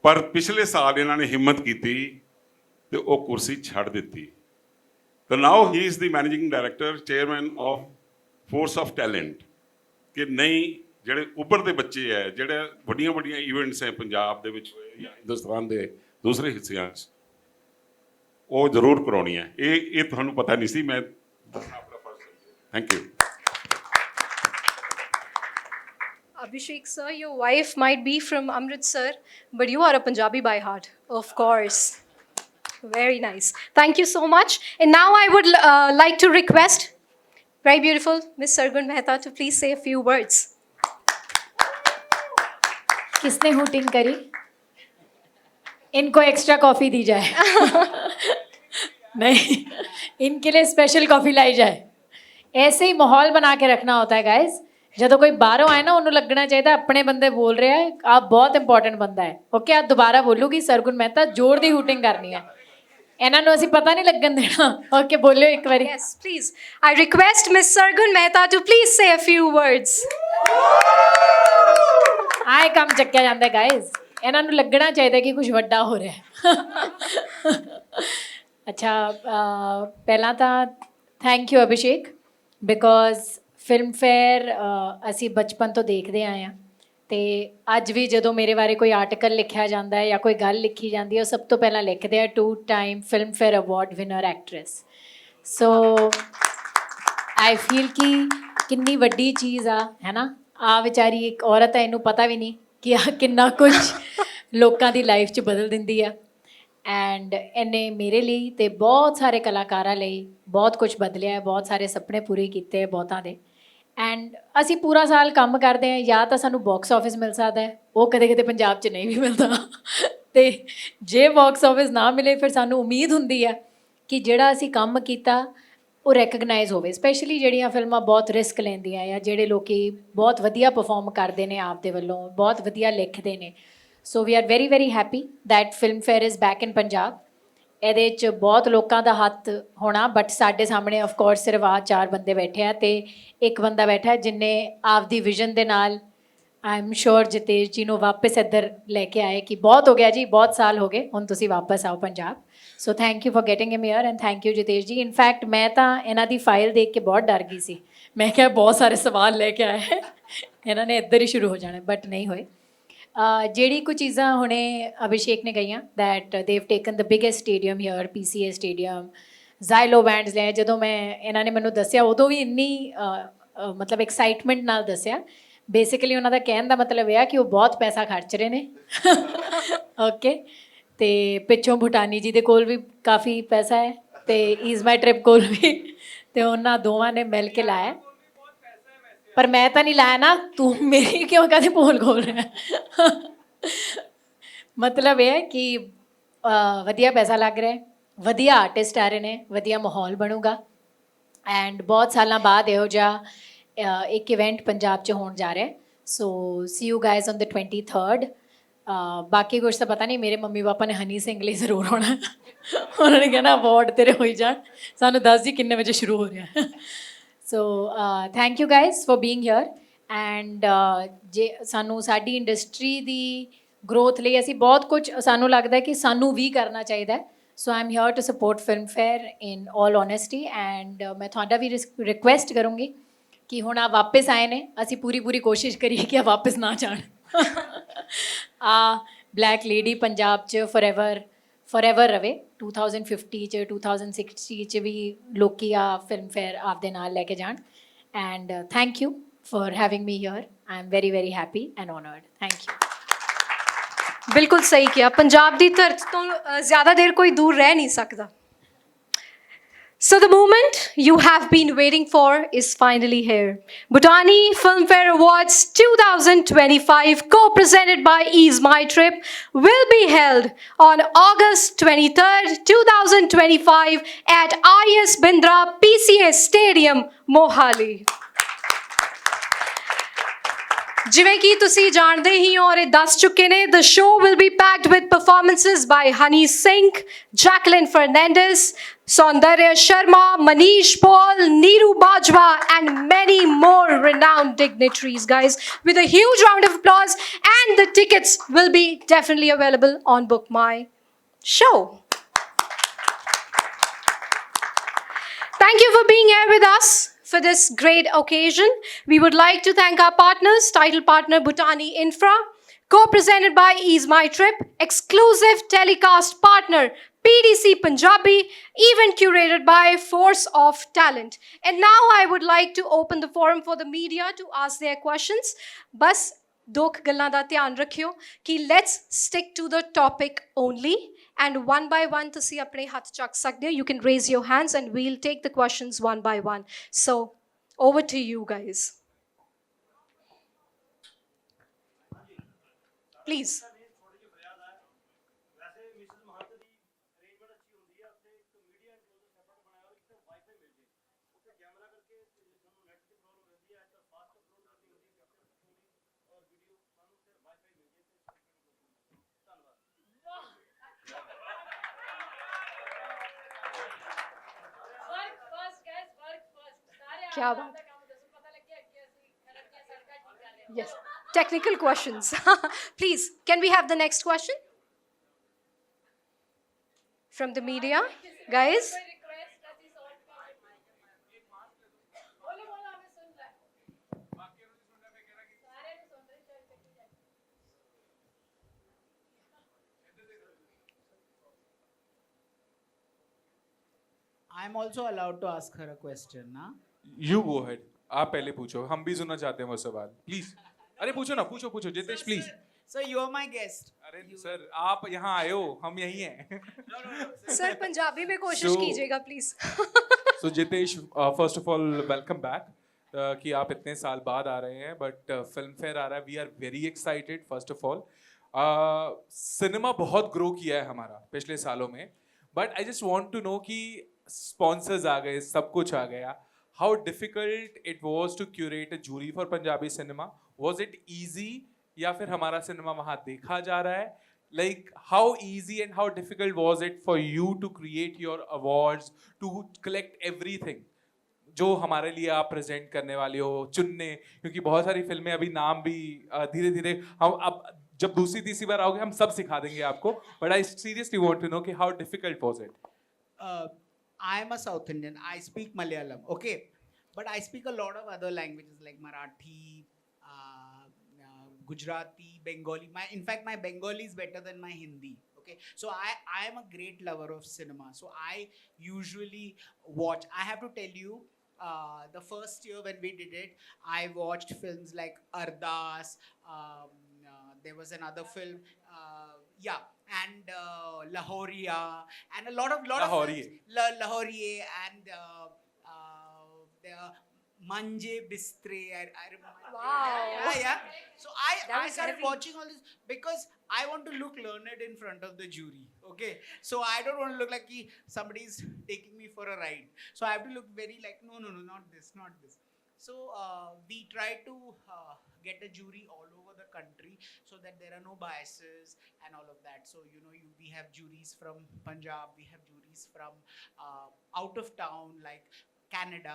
ਪਰ ਪਿਛਲੇ ਸਾਲ ਇਹਨਾਂ ਨੇ ਹਿੰਮਤ ਕੀਤੀ ਤੇ ਉਹ ਕੁਰਸੀ ਛੱਡ ਦਿੱਤੀ. तो now he is the managing director, chairman of force of talent. कि नहीं ਜਿਹੜੇ ਉੱਭਰਦੇ ਬੱਚੇ ਹੈ, ਜਿਹੜੇ ਵੱਡੀਆਂ ਵੱਡੀਆਂ ਇਵੈਂਟਸ ਹੈ ਪੰਜਾਬ ਦੇ ਵਿੱਚ ਜਾਂ ਹਿੰਦੁਸਤਾਨ ਦੇ ਦੂਸਰੇ ਹਿੱਸਿਆਂ 'ਚ, ਉਹ ਜ਼ਰੂਰ ਕਰਾਉਣੀ ਹੈ. ਇਹ ਤੁਹਾਨੂੰ ਪਤਾ ਨਹੀਂ ਸੀ, ਮੈਂ ਦੱਸਣਾ ਆਪਣਾ ਫਰਜ਼ ਸਮਝਿਆ. Thank you. Abhishek sir, your wife might be from Amritsar, but you are a Punjabi by heart, of course. Very nice. Thank you so much. And now I would like to request very beautiful Miss Sargun Mehta to please say a few words. किसने hooting करी? इनको extra coffee दी जाए. नहीं, इनके लिए special coffee लाई जाए. ऐसे ही माहौल बना के रखना होता है गाइज. ਜਦੋਂ ਕੋਈ ਬਾਹਰੋਂ ਆਏ ਨਾ ਉਹਨੂੰ ਲੱਗਣਾ ਚਾਹੀਦਾ ਆਪਣੇ ਬੰਦੇ ਬੋਲ ਰਿਹਾ ਹੈ, ਆਪ ਬਹੁਤ ਇੰਪੋਰਟੈਂਟ ਬੰਦਾ ਹੈ. ਓਕੇ, ਆਪ ਦੁਬਾਰਾ ਬੋਲੂਗੀ ਸਰਗੁਣ ਮਹਿਤਾ, ਜ਼ੋਰ ਦੀ ਹੂਟਿੰਗ ਕਰਨੀ ਹੈ. ਇਹਨਾਂ ਨੂੰ ਅਸੀਂ ਪਤਾ ਨਹੀਂ ਲੱਗਣ ਦੇਣਾ. ਓਕੇ, ਬੋਲਿਓ ਇੱਕ ਵਾਰੀ. Yes, please. I request Miss Sargun Mehta to please say a few words. ਆਏ ਕੰਮ ਚੱਕਿਆ ਜਾਂਦਾ ਗਾਇਜ਼. ਇਹਨਾਂ ਨੂੰ ਲੱਗਣਾ ਚਾਹੀਦਾ ਕਿ ਕੁਝ ਵੱਡਾ ਹੋ ਰਿਹਾ ਹੈ. ਅੱਛਾ, ਪਹਿਲਾਂ ਤਾਂ thank you Abhishek, because film fair ਅਸੀਂ ਬਚਪਨ ਤੋਂ ਦੇਖਦੇ ਆਏ ਹਾਂ, ਅਤੇ ਅੱਜ ਵੀ ਜਦੋਂ ਮੇਰੇ ਬਾਰੇ ਕੋਈ ਆਰਟੀਕਲ ਲਿਖਿਆ ਜਾਂਦਾ ਹੈ ਜਾਂ ਕੋਈ ਗੱਲ ਲਿਖੀ ਜਾਂਦੀ ਹੈ, ਉਹ ਸਭ ਤੋਂ ਪਹਿਲਾਂ ਲਿਖਦੇ ਆ 2 time Filmfare award winner actress. So I feel ਕਿ ਕਿੰਨੀ ਵੱਡੀ ਚੀਜ਼ ਆ, ਹੈ ਨਾ. ਆ ਵਿਚਾਰੀ ਇੱਕ ਔਰਤ ਹੈ, ਇਹਨੂੰ ਪਤਾ ਵੀ ਨਹੀਂ ਕਿ ਆ ਕਿੰਨਾ ਕੁਝ ਲੋਕਾਂ ਦੀ ਲਾਈਫ 'ਚ ਬਦਲ ਦਿੰਦੀ ਆ। ਐਂਡ ਇਹਨੇ ਮੇਰੇ ਲਈ ਤੇ ਬਹੁਤ ਸਾਰੇ ਕਲਾਕਾਰਾਂ ਲਈ ਬਹੁਤ ਕੁਝ ਬਦਲਿਆ ਹੈ, ਬਹੁਤ ਸਾਰੇ ਸੁਪਨੇ ਪੂਰੇ ਕੀਤੇ ਬਹੁਤਾਂ ਦੇ। ਐਂਡ ਅਸੀਂ ਪੂਰਾ ਸਾਲ ਕੰਮ ਕਰਦੇ ਹਾਂ, ਜਾਂ ਤਾਂ ਸਾਨੂੰ ਬਾਕਸ ਆਫਿਸ ਮਿਲ ਸਕਦਾ ਹੈ, ਉਹ ਕਦੇ ਕਦੇ ਪੰਜਾਬ 'ਚ ਨਹੀਂ ਵੀ ਮਿਲਦਾ ਤੇ ਜੇ ਬਾਕਸ ਆਫਿਸ ਨਾ ਮਿਲੇ ਫਿਰ ਸਾਨੂੰ ਉਮੀਦ ਹੁੰਦੀ ਆ ਕਿ ਜਿਹੜਾ ਅਸੀਂ ਕੰਮ ਕੀਤਾ ਉਹ ਰੈਕਗਨਾਈਜ਼ ਹੋਵੇ, ਸਪੈਸ਼ਲੀ ਜਿਹੜੀਆਂ ਫਿਲਮਾਂ ਬਹੁਤ ਰਿਸਕ ਲੈਂਦੀਆਂ ਜਾਂ ਜਿਹੜੇ ਲੋਕੀ ਬਹੁਤ ਵਧੀਆ ਪਰਫਾਰਮ ਕਰਦੇ ਨੇ ਆਪਦੇ ਵੱਲੋਂ, ਬਹੁਤ ਵਧੀਆ ਲਿਖਦੇ ਨੇ। So we are very very happy that Filmfare is back in Punjab. ਇਹਦੇ 'ਚ ਬਹੁਤ ਲੋਕਾਂ ਦਾ ਹੱਥ ਹੋਣਾ, ਬਟ ਸਾਡੇ ਸਾਹਮਣੇ ਆਫ ਕੋਰਸ ਸਿਰਫ ਆਹ 4 ਬੰਦੇ ਬੈਠੇ ਆ ਤੇ ਇੱਕ ਬੰਦਾ ਬੈਠਾ ਜਿਨੇ ਆਪਦੀ ਵਿਜ਼ਨ ਦੇ ਨਾਲ ਆਈ ਐਮ ਸ਼ੋਰ ਜਿਤੇਸ਼ ਜੀ ਨੂੰ ਵਾਪਸ ਇੱਧਰ ਲੈ ਕੇ ਆਏ ਕਿ ਬਹੁਤ ਹੋ ਗਿਆ ਜੀ, ਬਹੁਤ ਸਾਲ ਹੋ ਗਏ, ਹੁਣ ਤੁਸੀਂ ਵਾਪਸ ਆਓ Punjab. So thank you for getting him here and thank you Jitesh ji. In fact ਮੈਂ ਤਾਂ ਇਹਨਾਂ ਦੀ ਫਾਈਲ ਦੇਖ ਕੇ ਬਹੁਤ ਡਰ ਗਈ ਸੀ, ਮੈਂ ਕਿਹਾ ਬਹੁਤ ਸਾਰੇ ਸਵਾਲ ਲੈ ਕੇ ਆਏ ਇਹਨਾਂ ਨੇ ਇੱਧਰ ਹੀ ਸ਼ੁਰੂ ਹੋ ਜਾਣਾ, ਬਟ ਨਹੀਂ ਹੋਏ। ਜਿਹੜੀ ਕੁਝ ਚੀਜ਼ਾਂ ਹੁਣੇ ਅਭਿਸ਼ੇਕ ਨੇ ਕਹੀਆਂ that they've taken the biggest stadium here, PCA stadium, xylobands ਲੈ। ਜਦੋਂ ਮੈਂ ਇਹਨਾਂ ਨੇ ਮੈਨੂੰ ਦੱਸਿਆ ਉਦੋਂ ਵੀ ਇੰਨੀ ਮਤਲਬ ਐਕਸਾਈਟਮੈਂਟ ਨਾਲ ਦੱਸਿਆ। ਬੇਸਿਕਲੀ ਉਹਨਾਂ ਦਾ ਕਹਿਣ ਦਾ ਮਤਲਬ ਇਹ ਆ ਕਿ ਉਹ ਬਹੁਤ ਪੈਸਾ ਖਰਚ ਰਹੇ ਨੇ ਓਕੇ। ਤੇ ਪਿੱਛੋਂ ਭੂਟਾਨੀ ਜੀ ਦੇ ਕੋਲ ਵੀ ਕਾਫੀ ਪੈਸਾ ਹੈ ਤੇ ਈਜ਼ ਮਾਈ ਟ੍ਰਿਪ ਕੋਲ ਵੀ, ਤੇ ਉਹਨਾਂ ਦੋਵਾਂ ਨੇ ਮਿਲ ਕੇ ਲਾਇਆ। ਪਰ ਮੈਂ ਤਾਂ ਨਹੀਂ ਲਾਇਆ ਨਾ, ਤੂੰ ਮੇਰੀ ਕਿਉਂ ਕਦੇ ਪੋਲ ਖੋਲ ਰਿਹਾ ਮਤਲਬ ਇਹ ਹੈ ਕਿ ਵਧੀਆ ਪੈਸਾ ਲੱਗ ਰਿਹਾ, ਵਧੀਆ ਆਰਟਿਸਟ ਆ ਰਹੇ ਨੇ, ਵਧੀਆ ਮਾਹੌਲ ਬਣੂਗਾ। ਐਂਡ ਬਹੁਤ ਸਾਲਾਂ ਬਾਅਦ ਇਹੋ ਜਿਹਾ ਇੱਕ ਇਵੈਂਟ ਪੰਜਾਬ 'ਚ ਹੋਣ ਜਾ ਰਿਹਾ। So see you guys on the 23rd। ਬਾਕੀ ਕੁਛ ਤਾਂ ਪਤਾ ਨਹੀਂ, ਮੇਰੇ ਮੰਮੀ ਪਾਪਾ ਨੇ ਹਨੀ ਸਿੰਘ ਲਈ ਜ਼ਰੂਰ ਹੋਣਾ ਉਹਨਾਂ ਨੇ ਕਹਿਣਾ ਅਵਾਰਡ ਤੇਰੇ ਹੋਈ ਜਾਣ, ਸਾਨੂੰ ਦੱਸ ਜੀ ਕਿੰਨੇ ਵਜੇ ਸ਼ੁਰੂ ਹੋ ਰਿਹਾ so thank you guys for being here. And ਜੇ ਸਾਨੂੰ ਸਾਡੀ ਇੰਡਸਟਰੀ ਦੀ ਗਰੋਥ ਲਈ ਅਸੀਂ ਬਹੁਤ ਕੁਝ ਸਾਨੂੰ ਲੱਗਦਾ ਕਿ ਸਾਨੂੰ ਵੀ ਕਰਨਾ ਚਾਹੀਦਾ ਹੈ। So I am here to support Filmfare in all honesty. And ਮੈਂ ਤੁਹਾਡਾ ਵੀ ਰਿਕੁਐਸਟ ਕਰੂੰਗੀ ਕਿ ਹੁਣ ਆ ਵਾਪਸ ਆਏ ਨੇ, ਅਸੀਂ ਪੂਰੀ ਕੋਸ਼ਿਸ਼ ਕਰੀਏ ਕਿ ਆ ਵਾਪਸ ਨਾ ਜਾਣ ਆ ਬਲੈਕ ਲੇਡੀ ਪੰਜਾਬ 'ਚ ਫੋਰਐਵਰ ਰਵੇ। 2050 'ਚ 2060 'ਚ ਵੀ ਲੋਕੀ ਆ ਫਿਲਮ ਫੇਅਰ ਆਪਦੇ ਨਾਲ ਲੈ ਕੇ ਜਾਣ। And thank you for having me here, I am very very happy and honoured. Thank you. ਬਿਲਕੁਲ ਸਹੀ ਕਿਹਾ, ਪੰਜਾਬ ਦੀ ਧਰਤੀ ਤੋਂ ਜ਼ਿਆਦਾ ਦੇਰ ਕੋਈ ਦੂਰ ਰਹਿ ਨਹੀਂ ਸਕਦਾ। So the moment you have been waiting for is finally here. Bhutani Filmfare Awards 2025, co-presented by Ease My Trip, will be held on August 23rd, 2025 at IS Bindra PCA Stadium, Mohali. ਜਿਵੇਂ ਕਿ ਤੁਸੀਂ ਜਾਣਦੇ ਹੀ ਹੋ ਔਰ ਇਹ ਦੱਸ ਚੁੱਕੇ ਨੇ, the show will be packed with performances by Honey Singh, Jacqueline Fernandez, Saundarya Sharma, Manish Paul, Neeru Bajwa, and many more renowned dignitaries, guys. With a huge round of applause, and the tickets will be definitely available on Book My Show. Thank you for being here with us for this great occasion. We would like to thank our partners, title partner Bhutani Infra, co-presented by Ease My Trip, exclusive telecast partner PDC Punjabi, event curated by Force of Talent. And now I would like to open the forum for the media to ask their questions. Bas ਦੋ ਕੁ ਗੱਲਾਂ ਦਾ ਧਿਆਨ ਰੱਖਿਓ ਕਿ let's stick to the topic only and one by one ਤੁਸੀਂ ਆਪਣੇ ਹੱਥ ਚੱਕ ਸਕਦੇ ਹੋ। You can raise your hands and we'll take the questions one by one. So over to you guys, please. क्या बात, yes, technical questions please can we have the next question from the media guys? I'm also allowed to ask her a question, na? You go head, आप पहले पूछो, हम भी सुनना चाहते हैं वो सवाल प्लीज। अरे पूछो ना, पूछो Jitesh please. So you're my guest. अरे सर आप यहाँ आए हो हम यहीं हैं सर पंजाबी में कोशिश So- कीजिएगा please. So Jitesh first of all welcome back कि आप इतने साल बाद आ रहे हैं बट फिल्म फेयर आ रहा है we are very excited first of all cinema बहुत ग्रो किया है हमारा पिछले सालों में but I just want to know कि स्पॉन्सर्स आ गए सब कुछ आ गया how difficult it was to curate a jury for Punjabi cinema was it easy या फिर हमारा सिनेमा वहाँ देखा जा रहा है like how easy and how difficult was it for you to create your awards to collect everything जो हमारे लिए आप प्रेजेंट करने वाले हो चुनने क्योंकि बहुत सारी फिल्में अभी नाम भी धीरे धीरे हम अब जब दूसरी तीसरी बार आओगे हम सब सिखा देंगे आपको but I seriously want to know कि how difficult was it I am a South Indian. I speak Malayalam, okay? But I speak a lot of other languages like Marathi, Gujarati, Bengali. In fact, my Bengali is better than my Hindi, okay? So I am a great lover of cinema. So I usually watch. I have to tell you, the first year when we did it, I watched films like Ardas. There was another film, and Lahoria, and a lot of Lahoriye. films. Lahoriye and the Manje Bistre. I remember. Wow. Yeah. So I was started heavy. watching all this because I want to look learned in front of the jury. Okay. So I don't want to look like somebody's taking me for a ride. So I have to look very like no, not this, not this. So we try to get a jury all over the country so that there are no biases and all of that. So we have juries from Punjab, we have juries from out of town like Canada,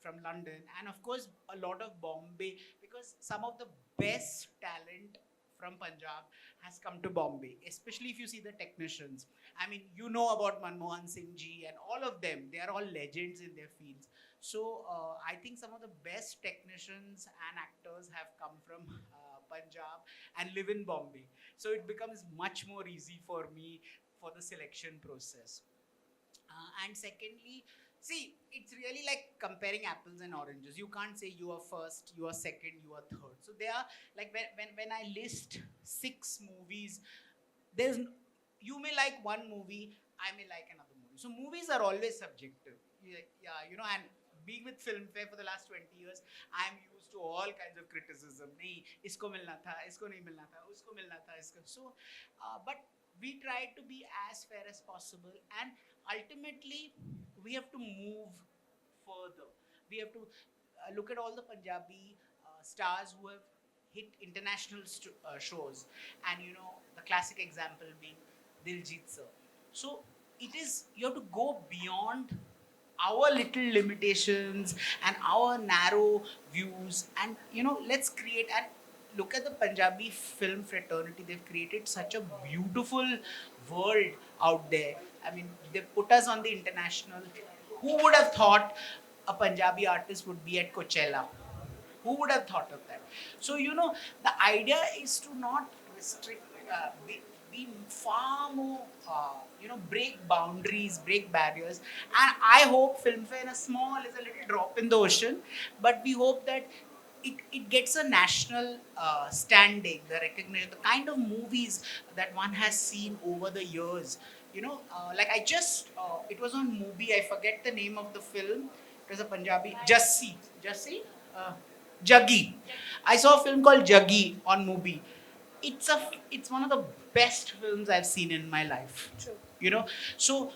from London, and of course a lot of Bombay because some of the best talent from Punjab has come to Bombay, especially if you see the technicians. I mean, you know about Manmohan Singh ji and all of them. They are all legends in their fields. So I think some of the best technicians and actors have come from Punjab and live in Bombay. So it becomes much more easy for me for the selection process. And secondly, see, it's really like comparing apples and oranges. You can't say you are first, you are second, you are third. So they are like when I list 6 movies, you may like one movie, I may like another movie. So movies are always subjective. Yeah, and being with Filmfare for the last 20 years, I am used to all kinds of criticism. Nahi, isko milna tha, isko nahi milna tha, usko milna tha, isko. So, but we try to be as fair as possible, and ultimately we have to move further. We have to look at all the Punjabi stars who have hit international shows, and the classic example being Diljit sir. So you have to go beyond our little limitations and our narrow views, and let's create and look at the Punjabi film fraternity. They've created such a beautiful world out there. I mean, they put us on the international. Who would have thought a Punjabi artist would be at Coachella? Who would have thought of that? So the idea is to not restrict, be far more, break boundaries, break barriers. And I hope Filmfare is a little drop in the ocean, but we hope that it gets a national standing, the recognition, the kind of movies that one has seen over the years. Like it was on Mubi, I forget the name of the film. It was a Punjabi, Jaggi. I saw a film called Jaggi on Mubi. It's one of the best films I've seen in my life. True. So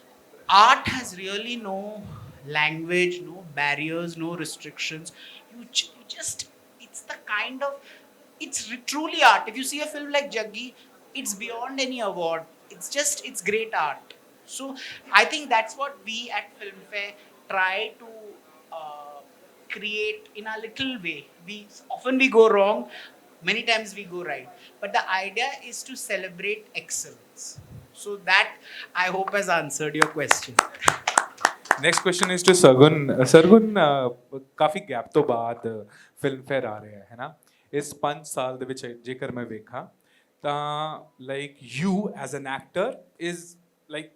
art has really no language, no barriers, no restrictions. You just, it's truly art. If you see a film like Jaggi, it's beyond any award. It's great art. So I think that's what we at Filmfare try to create in a little way. Often we go wrong, many times we go right. But the idea is to celebrate excellence. So that, I hope, has answered your question. Next question is to Sargun Sargun ਕਾਫੀ gap ਤੋਂ ਬਾਅਦ film fair ਆ ਰਿਹਾ ਹੈ ਨਾ ਇਸ 5 ਸਾਲ ਦੇ ਵਿੱਚ ਜੇਕਰ ਮੈਂ ਵੇਖਾਂ ਤਾਂ like you as an actor is like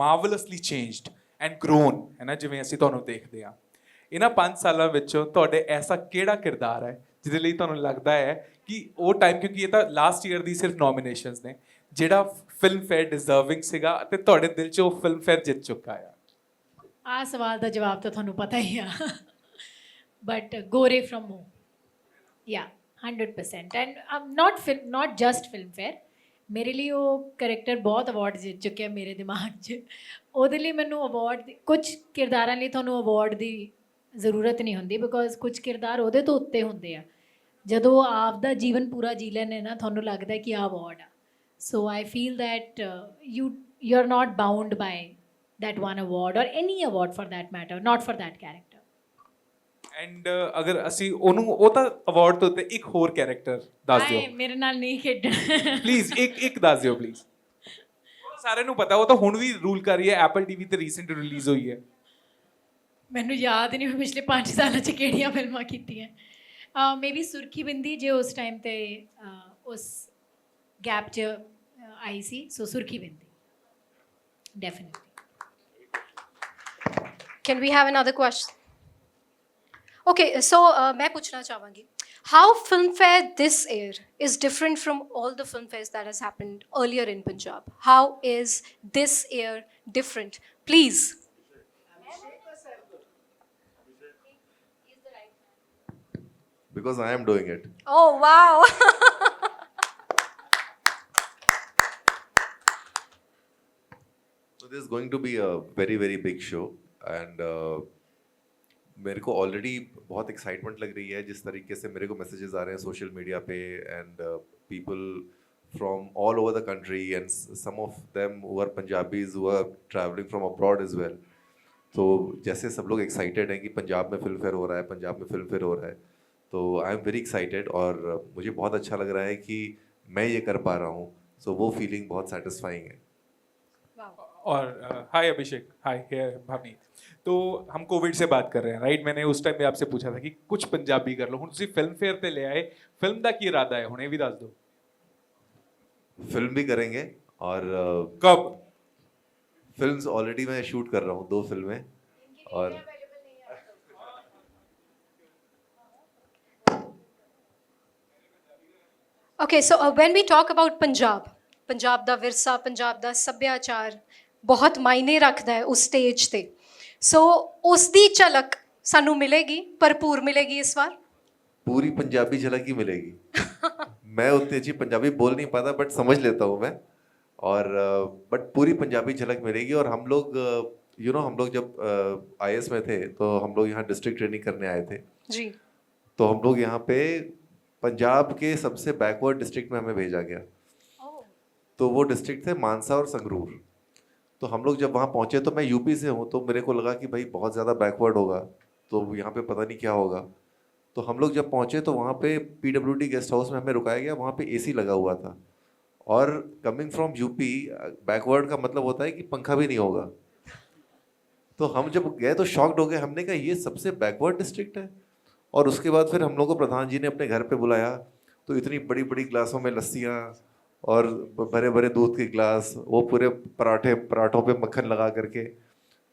marvellously changed and grown ਹੈ ਨਾ ਜਿਵੇਂ ਅਸੀਂ ਤੁਹਾਨੂੰ ਦੇਖਦੇ ਹਾਂ ਇਹਨਾਂ 5 ਸਾਲਾਂ ਵਿੱਚੋਂ ਤੁਹਾਡੇ ਐਸਾ ਕਿਹੜਾ ਕਿਰਦਾਰ ਹੈ ਜਿਹਦੇ ਲਈ ਤੁਹਾਨੂੰ ਲੱਗਦਾ ਹੈ ਕਿ ਉਹ ਟਾਈਮ, ਕਿਉਂਕਿ ਇਹ ਤਾਂ ਲਾਸਟ ਈਅਰ ਦੀ ਸਿਰਫ ਨੋਮੀਨੇਸ਼ਨਸ ਨੇ, ਜਿਹੜਾ ਫਿਲਮ ਫੇਅਰ ਡਿਜ਼ਰਵਿੰਗ ਸੀਗਾ ਤੇ ਤੁਹਾਡੇ ਦਿਲ 'ਚ ਉਹ ਫਿਲਮ ਫੇਅਰ ਜਿੱਤ ਚੁੱਕਾ ਆ? ਆਹ ਸਵਾਲ ਦਾ ਜਵਾਬ ਤਾਂ ਤੁਹਾਨੂੰ ਪਤਾ ਹੀ ਆ, ਬਟ ਗੋਰੇ ਫਰਮ ਹੋਮ, ਯਾ 100%। And not just Filmfare, ਮੇਰੇ ਲਈ ਉਹ ਕਰੈਕਟਰ ਬਹੁਤ ਅਵਾਰਡ ਜਿੱਤ ਚੁੱਕਿਆ ਮੇਰੇ ਦਿਮਾਗ 'ਚ। ਉਹਦੇ ਲਈ ਮੈਨੂੰ ਅਵਾਰਡ, ਕੁਝ ਕਿਰਦਾਰਾਂ ਲਈ ਤੁਹਾਨੂੰ ਅਵਾਰਡ ਦੀ ਜ਼ਰੂਰਤ ਨਹੀਂ ਹੁੰਦੀ, ਬਿਕੋਜ਼ ਕੁਝ ਕਿਰਦਾਰ ਉਹਦੇ ਤੋਂ ਉੱਤੇ ਹੁੰਦੇ ਆ। ਜਦੋਂ ਉਹ ਆਪ ਦਾ ਜੀਵਨ ਪੂਰਾ ਜੀ ਲੈਂਦੇ ਨਾ, ਤੁਹਾਨੂੰ ਲੱਗਦਾ ਕਿ ਆਹ ਅਵਾਰਡ ਆ। So I feel that you are not bound by that one award or any award for that matter, not for that character. And ਅਗਰ ਅਸੀਂ ਉਹਨੂੰ, ਉਹ ਤਾਂ ਅਵਾਰਡ ਤੋਂ ਉੱਤੇ ਇੱਕ ਹੋਰ ਕੈਰੈਕਟਰ ਦੱਸ ਦਿਓ ਮੇਰੇ ਨਾਲ ਨਹੀਂ ਖੇਡਣਾ। ਪਲੀਜ਼, ਇੱਕ ਦੱਸ ਦਿਓ ਪਲੀਜ਼। ਸਾਰਿਆਂ ਨੂੰ ਪਤਾ, ਉਹ ਤਾਂ ਹੁਣ ਵੀ ਰੂਲ ਕਰ ਰਹੀ ਹੈ, ਐਪਲ ਟੀਵੀ ਤੇ ਰੀਸੈਂਟ ਰਿਲੀਜ਼ ਹੋਈ ਹੈ। ਮੈਨੂੰ ਯਾਦ ਨਹੀਂ ਮੈਂ ਪਿਛਲੇ 5 ਸਾਲਾਂ 'ਚ ਕਿਹੜੀਆਂ ਫਿਲਮਾਂ ਕੀਤੀਆਂ। ਮੇਬੀ ਸੁਰਖੀ ਬਿੰਦੀ, ਜੇ ਉਸ ਟਾਈਮ ਤੇ ਉਸ ਗੈਪ 'ਚ ਆਈ ਸੀ, ਸੋ ਸੁਰਖੀ ਬਿੰਦੀ definitely. Can we have another question? Okay, so मैं पूछना चाहूँगी, how Filmfare this year is different from all the film fairs that has happened earlier in Punjab? How is this year different? Please. Because I am doing it. Oh, wow. So this is going to be a very very big show and मेरे को already बहुत excitement लग रही है जिस तरीके से मेरे को मैसेजेस आ रहे हैं सोशल मीडिया पे and people from all over the country and some of them who are Punjabis who are travelling from abroad as well. तो जैसे सब लोग एक्साइटेड हैं कि पंजाब में फिल्म फेयर हो रहा है, पंजाब में फिल्म फेयर हो रहा है, तो आई एम वेरी एक्साइटेड और मुझे बहुत अच्छा लग रहा है कि मैं ये कर पा रहा हूँ। सो वो फीलिंग बहुत सेटिस्फाइंग है। और हाय अभिषेक, हाय भाभी। तो हम कोविड से बात कर रहे हैं, राइट? मैंने उस टाइम पे आपसे पूछा था कि कुछ पंजाबी कर लो, ਹੁਣ ਤੁਸੀਂ ਫਿਲਮ ਫੇਅਰ ਤੇ ਲੈ ਆਏ, ਫਿਲਮ ਦਾ ਕੀ ਇਰਾਦਾ ਹੈ ਹੁਣ ਇਹ ਵੀ ਦੱਸ ਦਿਓ। फिल्म भी करेंगे और कब? फिल्म्स ऑलरेडी मैं शूट कर रहा हूँ 2 फिल्में और Okay, so when we talk about Punjab ਦਾ ਵਿਰਸਾ, ਪੰਜਾਬ ਦਾ ਸੱਭਿਆਚਾਰ ਬਹੁਤ ਮਾਇਨੇ ਰੱਖਦਾ ਹੈ ਉਸ ਸਟੇਜ ਤੇ। ਸੋ ਉਸ ਦੀ ਝਲਕ ਸਾਨੂੰ ਮਿਲੇਗੀ, ਭਰਪੂਰ ਮਿਲੇਗੀ ਇਸ ਵਾਰ। पूरी पंजाबी झलक ही मिलेगी। मैं उतनी अच्छी पंजाबी बोल नहीं पाता बट समझ लेता हूँ मैं, और बट पूरी पंजाबी झलक मिलेगी। और हम लोग हम लोग जब IAS में थे तो हम लोग यहाँ डिस्ट्रिक्ट ट्रेनिंग करने आए थे जी। तो हम लोग यहाँ पे पंजाब के सबसे बैकवर्ड डिस्ट्रिक्ट में हमें भेजा गया। तो वो डिस्ट्रिक्ट थे मानसा और संगरूर। तो हम लोग जब वहाँ पहुँचे तो मैं यूपी से हूँ, तो मेरे को लगा कि भाई बहुत ज़्यादा बैकवर्ड होगा, तो यहाँ पे पता नहीं क्या होगा। तो हम लोग जब पहुँचे तो वहाँ पे PWD गेस्ट हाउस में हमें रुकाया गया, वहाँ पे AC लगा हुआ था। और कमिंग फ्रॉम यूपी, बैकवर्ड का मतलब होता है कि पंखा भी नहीं होगा। तो हम जब गए तो शॉक्ड हो गए, हमने कहा ये सबसे बैकवर्ड डिस्ट्रिक्ट है। और उसके बाद फिर हम लोग को प्रधान जी ने अपने घर पे बुलाया, तो इतनी बड़ी बड़ी ग्लासों में लस्सियाँ और भरे भरे दूध के ग्लास, वो पूरे पराठों पे मक्खन लगा करके।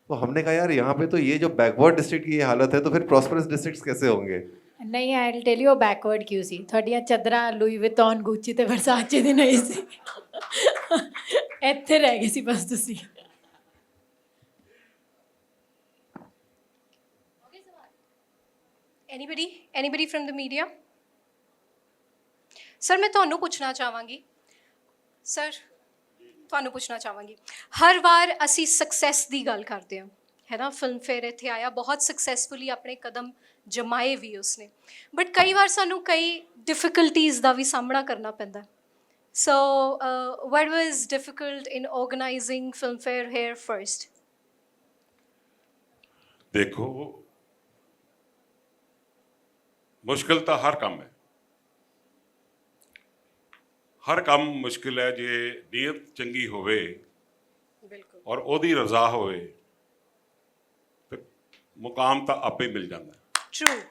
तो हमने कहा यार यहाँ पे तो ये जो बैकवर्ड डिस्ट्रिक्ट की ये हालत है, तो फिर प्रॉस्परस डिस्ट्रिक्ट्स कैसे होंगे? ਨਹੀਂ, I will tell you backward ਕਿਉਂ ਸੀ। ਤੁਹਾਡੀਆਂ ਚਾਦਰਾਂ ਲੂਈ ਵਿਟੌਨ, ਗੁੱਚੀ ਤੇ ਵਰਸਾਚੇ ਦੀ ਨਹੀਂ ਸੀ, ਇੱਥੇ ਰਹਿ ਗਈ ਸੀ ਬਸ ਤੁਸੀਂ। Anybody from the media? Sir ਮੈਂ ਤੁਹਾਨੂੰ ਪੁੱਛਣਾ ਚਾਹਾਂਗੀ, ਹਰ ਵਾਰ ਅਸੀਂ ਸਕਸੈਸ ਦੀ ਗੱਲ ਕਰਦੇ ਹਾਂ, ਹੈ ਨਾ? ਫਿਲਮ ਫੇਅਰ ਇੱਥੇ ਆਇਆ, ਬਹੁਤ ਸਕਸੈਸਫੁਲੀ ਆਪਣੇ ਕਦਮ ਜਮਾਏ ਵੀ ਉਸਨੇ, ਬਟ ਕਈ ਵਾਰ ਸਾਨੂੰ ਕਈ ਡਿਫਿਕਲਟੀਜ਼ ਦਾ ਵੀ ਸਾਹਮਣਾ ਕਰਨਾ ਪੈਂਦਾ। ਸੋ what was difficult in organizing film fair here first? ਦੇਖੋ, ਮੁਸ਼ਕਿਲ ਤਾਂ ਹਰ ਕੰਮ ਹੈ, ਹਰ ਕੰਮ ਮੁਸ਼ਕਿਲ ਹੈ। ਜੇ ਨੀਅਤ ਚੰਗੀ ਹੋਵੇ ਬਿਲਕੁਲ, ਔਰ ਉਹਦੀ ਰਜ਼ਾ ਹੋਵੇ ਤੇ ਮੁਕਾਮ ਤਾਂ ਆਪੇ ਮਿਲ ਜਾਂਦਾ ਹੈ। true।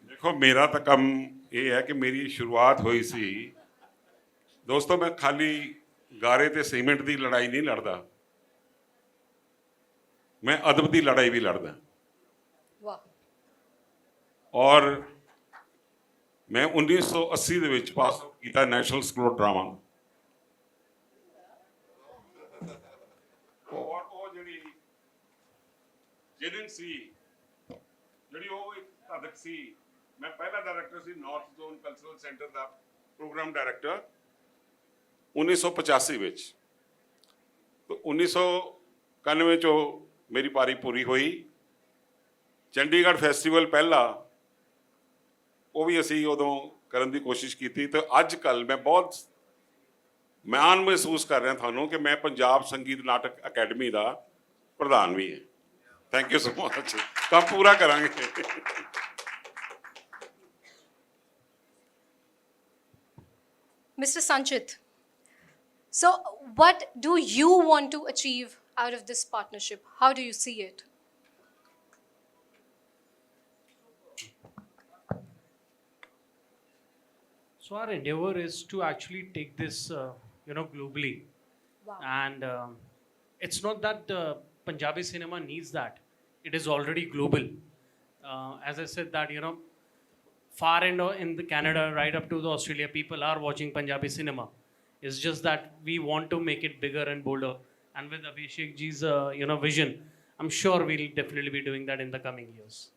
ਦੇਖੋ ਮੇਰਾ ਤਾਂ ਕੰਮ ਇਹ ਹੈ ਕਿ ਮੇਰੀ ਸ਼ੁਰੂਆਤ ਹੋਈ ਸੀ ਦੋਸਤੋ ਮੈਂ ਖਾਲੀ ਗਾਰੇ ਤੇ ਸੀਮੈਂਟ ਦੀ ਲੜਾਈ ਨਹੀਂ ਲੜਦਾ ਮੈਂ ਅਦਬ ਦੀ ਲੜਾਈ ਵੀ ਲੜਦਾ ਵਾਹ ਔਰ ਮੈਂ 1980 ਦੇ ਵਿੱਚ ਪਾਸ ਕੀਤਾ ਨੈਸ਼ਨਲ ਸਕੂਲ ਆਫ ਡਰਾਮਾ ਔਰ ਉਹ ਜਿਹੜੀ ਜਿਨਨ ਸੀ ਜਿਹੜੀ ਉਹ ਇੱਕ ਸਾਧਕ ਸੀ ਮੈਂ ਪਹਿਲਾ ਡਾਇਰੈਕਟਰ ਸੀ ਨਾਰਥ ਜ਼ੋਨ ਕਲਚਰਲ ਸੈਂਟਰ ਦਾ ਪ੍ਰੋਗਰਾਮ ਡਾਇਰੈਕਟਰ 1985 ਵਿੱਚ तो 1991 ਚੋਂ ਮੇਰੀ ਪਾਰੀ ਪੂਰੀ ਹੋਈ ਚੰਡੀਗੜ੍ਹ ਫੈਸਟੀਵਲ ਪਹਿਲਾ ਉਹ ਵੀ ਅਸੀਂ ਉਦੋਂ ਕਰਨ ਦੀ ਕੋਸ਼ਿਸ਼ ਕੀਤੀ ਤੇ ਅੱਜ ਕੱਲ ਮੈਂ ਬਹੁਤ ਮਾਣ ਮਹਿਸੂਸ ਕਰ ਰਿਹਾ ਤੁਹਾਨੂੰ ਕਿ ਮੈਂ ਪੰਜਾਬ ਸੰਗੀਤ ਨਾਟਕ ਅਕੈਡਮੀ ਦਾ ਪ੍ਰਧਾਨ ਵੀ ਹਾਂ ਥੈਂਕ ਯੂ ਸੋ ਮਚ ਕੰਮ ਪੂਰਾ ਕਰਾਂਗੇ Mr. Sanchit, so what do you want to achieve out of this partnership? How do you see it? So our endeavor is to actually take this, globally. Wow. And it's not that Punjabi cinema needs that. It is already global. As I said that, far end in the Canada, right up to the Australia, people are watching Punjabi cinema. It's just that we want to make it bigger and bolder. And with Abhishek ji's, vision, I'm sure we'll definitely be doing that in the coming years.